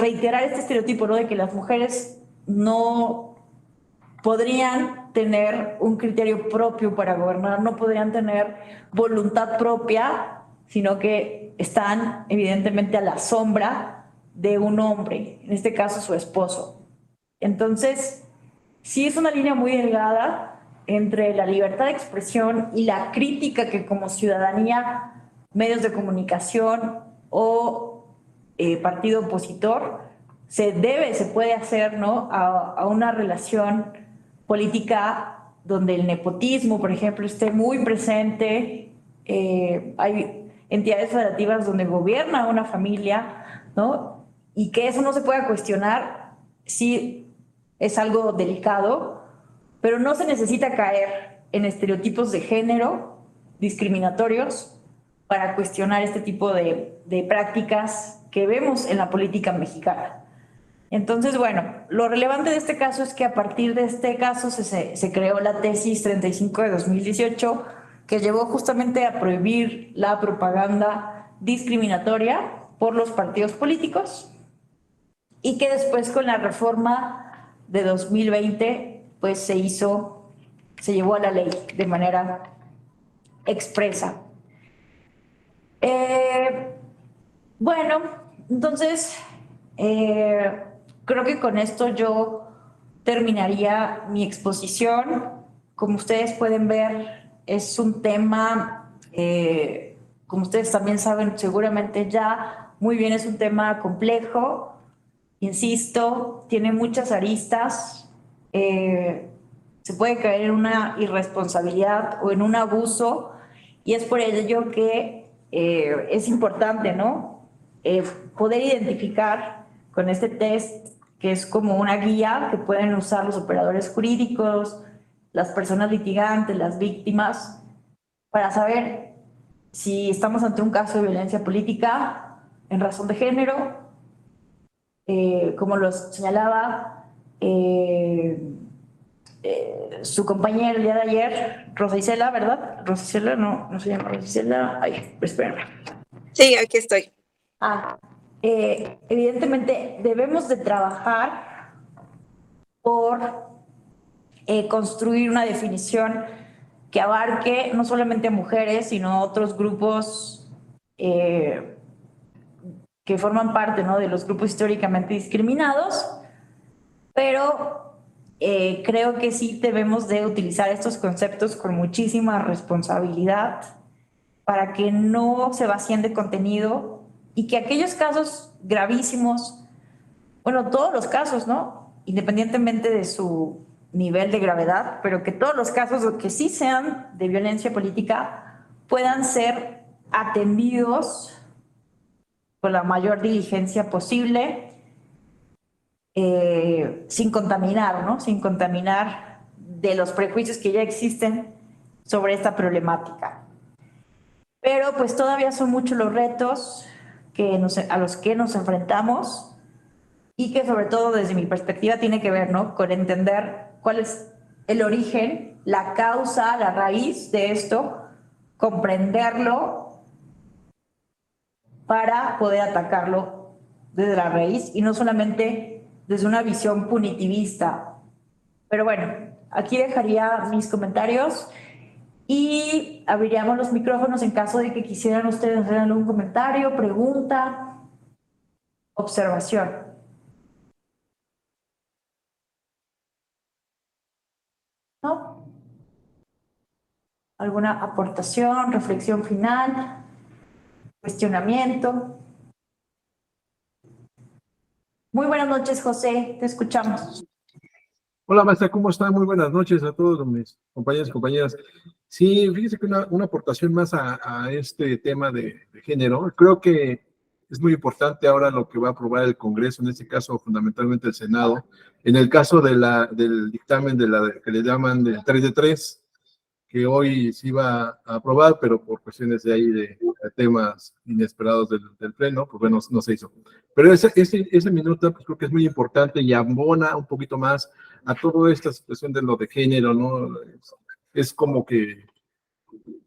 reiterar este estereotipo, ¿no?, de que las mujeres no podrían tener un criterio propio para gobernar, no podrían tener voluntad propia, sino que están evidentemente a la sombra de un hombre, en este caso su esposo. Entonces, sí es una línea muy delgada entre la libertad de expresión y la crítica que como ciudadanía, medios de comunicación o partido opositor se puede hacer, ¿no? A una relación política donde el nepotismo, por ejemplo, esté muy presente. Hay entidades federativas donde gobierna una familia, ¿no? Y que eso no se pueda cuestionar, sí es algo delicado, pero no se necesita caer en estereotipos de género discriminatorios para cuestionar este tipo de prácticas que vemos en la política mexicana. Entonces, bueno, lo relevante de este caso es que a partir de este caso se creó la tesis 35 de 2018, que llevó justamente a prohibir la propaganda discriminatoria por los partidos políticos y que después con la reforma de 2020 pues se llevó a la ley de manera expresa. Bueno, entonces creo que con esto yo terminaría mi exposición. Como ustedes pueden ver, es un tema, como ustedes también saben seguramente ya muy bien, es un tema complejo, insisto, tiene muchas aristas, se puede caer en una irresponsabilidad o en un abuso, y es por ello que es importante, ¿no? Poder identificar con este test, que es como una guía que pueden usar los operadores jurídicos, las personas litigantes, las víctimas, para saber si estamos ante un caso de violencia política en razón de género, como lo señalaba su compañera el día de ayer, Rosa Isela, ¿verdad? Rosa Isela, no se llama Rosa Isela. Ay, espérame. Sí, aquí estoy. Evidentemente debemos de trabajar por construir una definición que abarque no solamente a mujeres, sino a otros grupos que forman parte, ¿no?, de los grupos históricamente discriminados, pero creo que sí debemos de utilizar estos conceptos con muchísima responsabilidad para que no se vacíen de contenido y que aquellos casos gravísimos, bueno, todos los casos, ¿no?, independientemente de su nivel de gravedad, pero que todos los casos que sí sean de violencia política puedan ser atendidos con la mayor diligencia posible, sin contaminar, ¿no? Sin contaminar de los prejuicios que ya existen sobre esta problemática. Pero pues todavía son muchos los retos a los que nos enfrentamos y que sobre todo desde mi perspectiva tiene que ver, ¿no?, con entender cuál es el origen, la causa, la raíz de esto, comprenderlo para poder atacarlo desde la raíz y no solamente desde una visión punitivista. Pero bueno, aquí dejaría mis comentarios y abriríamos los micrófonos en caso de que quisieran ustedes hacer algún comentario, pregunta, observación. ¿No? ¿Alguna aportación, reflexión final, cuestionamiento? Muy buenas noches, José, te escuchamos. Hola, maestra, ¿cómo está? Muy buenas noches a todos mis compañeros y compañeras. Sí, fíjese que una aportación más a este tema de género. Creo que es muy importante ahora lo que va a aprobar el Congreso, en este caso fundamentalmente el Senado, en el caso del dictamen que le llaman del 3 de 3, que hoy se iba a aprobar, pero por cuestiones de ahí de temas inesperados del Pleno, pues bueno, no se hizo. Pero ese minuto pues creo que es muy importante y abona un poquito más a toda esta situación de lo de género, ¿no? Es como que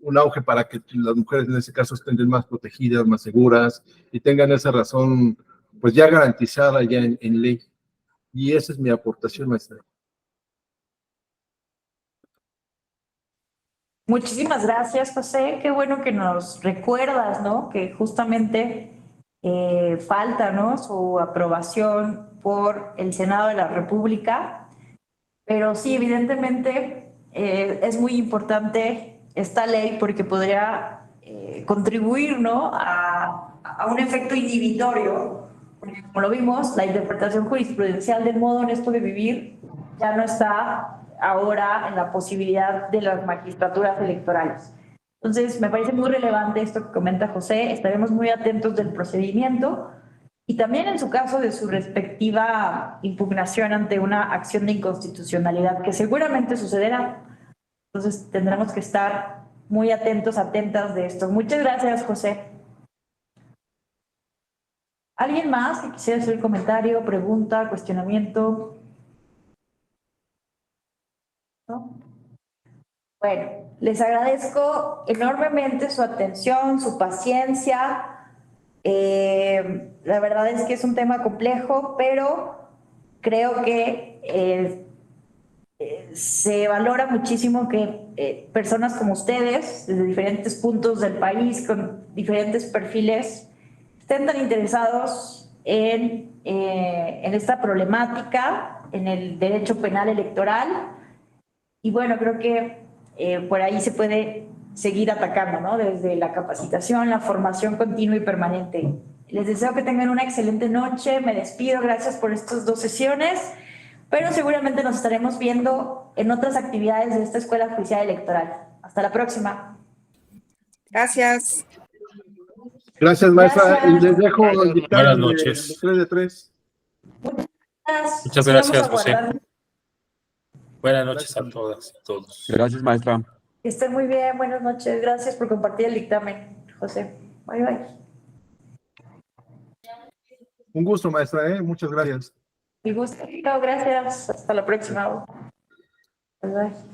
un auge para que las mujeres en ese caso estén más protegidas, más seguras y tengan esa razón pues ya garantizada ya en ley. Y esa es mi aportación, maestra. Muchísimas gracias, José. Qué bueno que nos recuerdas, ¿no?, que justamente falta, ¿no?, su aprobación por el Senado de la República. Pero sí, evidentemente es muy importante esta ley porque podría contribuir, ¿no?, a un efecto inhibitorio Como lo vimos, la interpretación jurisprudencial del modo honesto de vivir ya no está ahora en la posibilidad de las magistraturas electorales. Entonces, me parece muy relevante esto que comenta José. Estaremos muy atentos del procedimiento y también en su caso de su respectiva impugnación ante una acción de inconstitucionalidad que seguramente sucederá. Entonces, tendremos que estar muy atentos, atentas de esto. Muchas gracias, José. ¿Alguien más que quisiera hacer comentario, pregunta, cuestionamiento? ¿No? Bueno, les agradezco enormemente su atención, su paciencia. La verdad es que es un tema complejo, pero creo que se valora muchísimo que personas como ustedes, desde diferentes puntos del país, con diferentes perfiles, estén tan interesados en esta problemática, en el derecho penal electoral. Y bueno, creo que por ahí se puede seguir atacando, ¿no? Desde la capacitación, la formación continua y permanente. Les deseo que tengan una excelente noche. Me despido. Gracias por estas 2 sesiones. Pero seguramente nos estaremos viendo en otras actividades de esta Escuela Judicial Electoral. Hasta la próxima. Gracias. Gracias, maestra. Gracias. Y les dejo el dictamen Buenas de noches. 3 de 3. Muchas Sí, vamos gracias, a José. guardar. Buenas noches a todas y todos. Gracias, maestra. Que estén muy bien. Buenas noches. Gracias por compartir el dictamen, José. Bye, bye. Un gusto, maestra, ¿eh? Muchas gracias. Mi gusto. Gracias. Hasta la próxima. Bye, bye.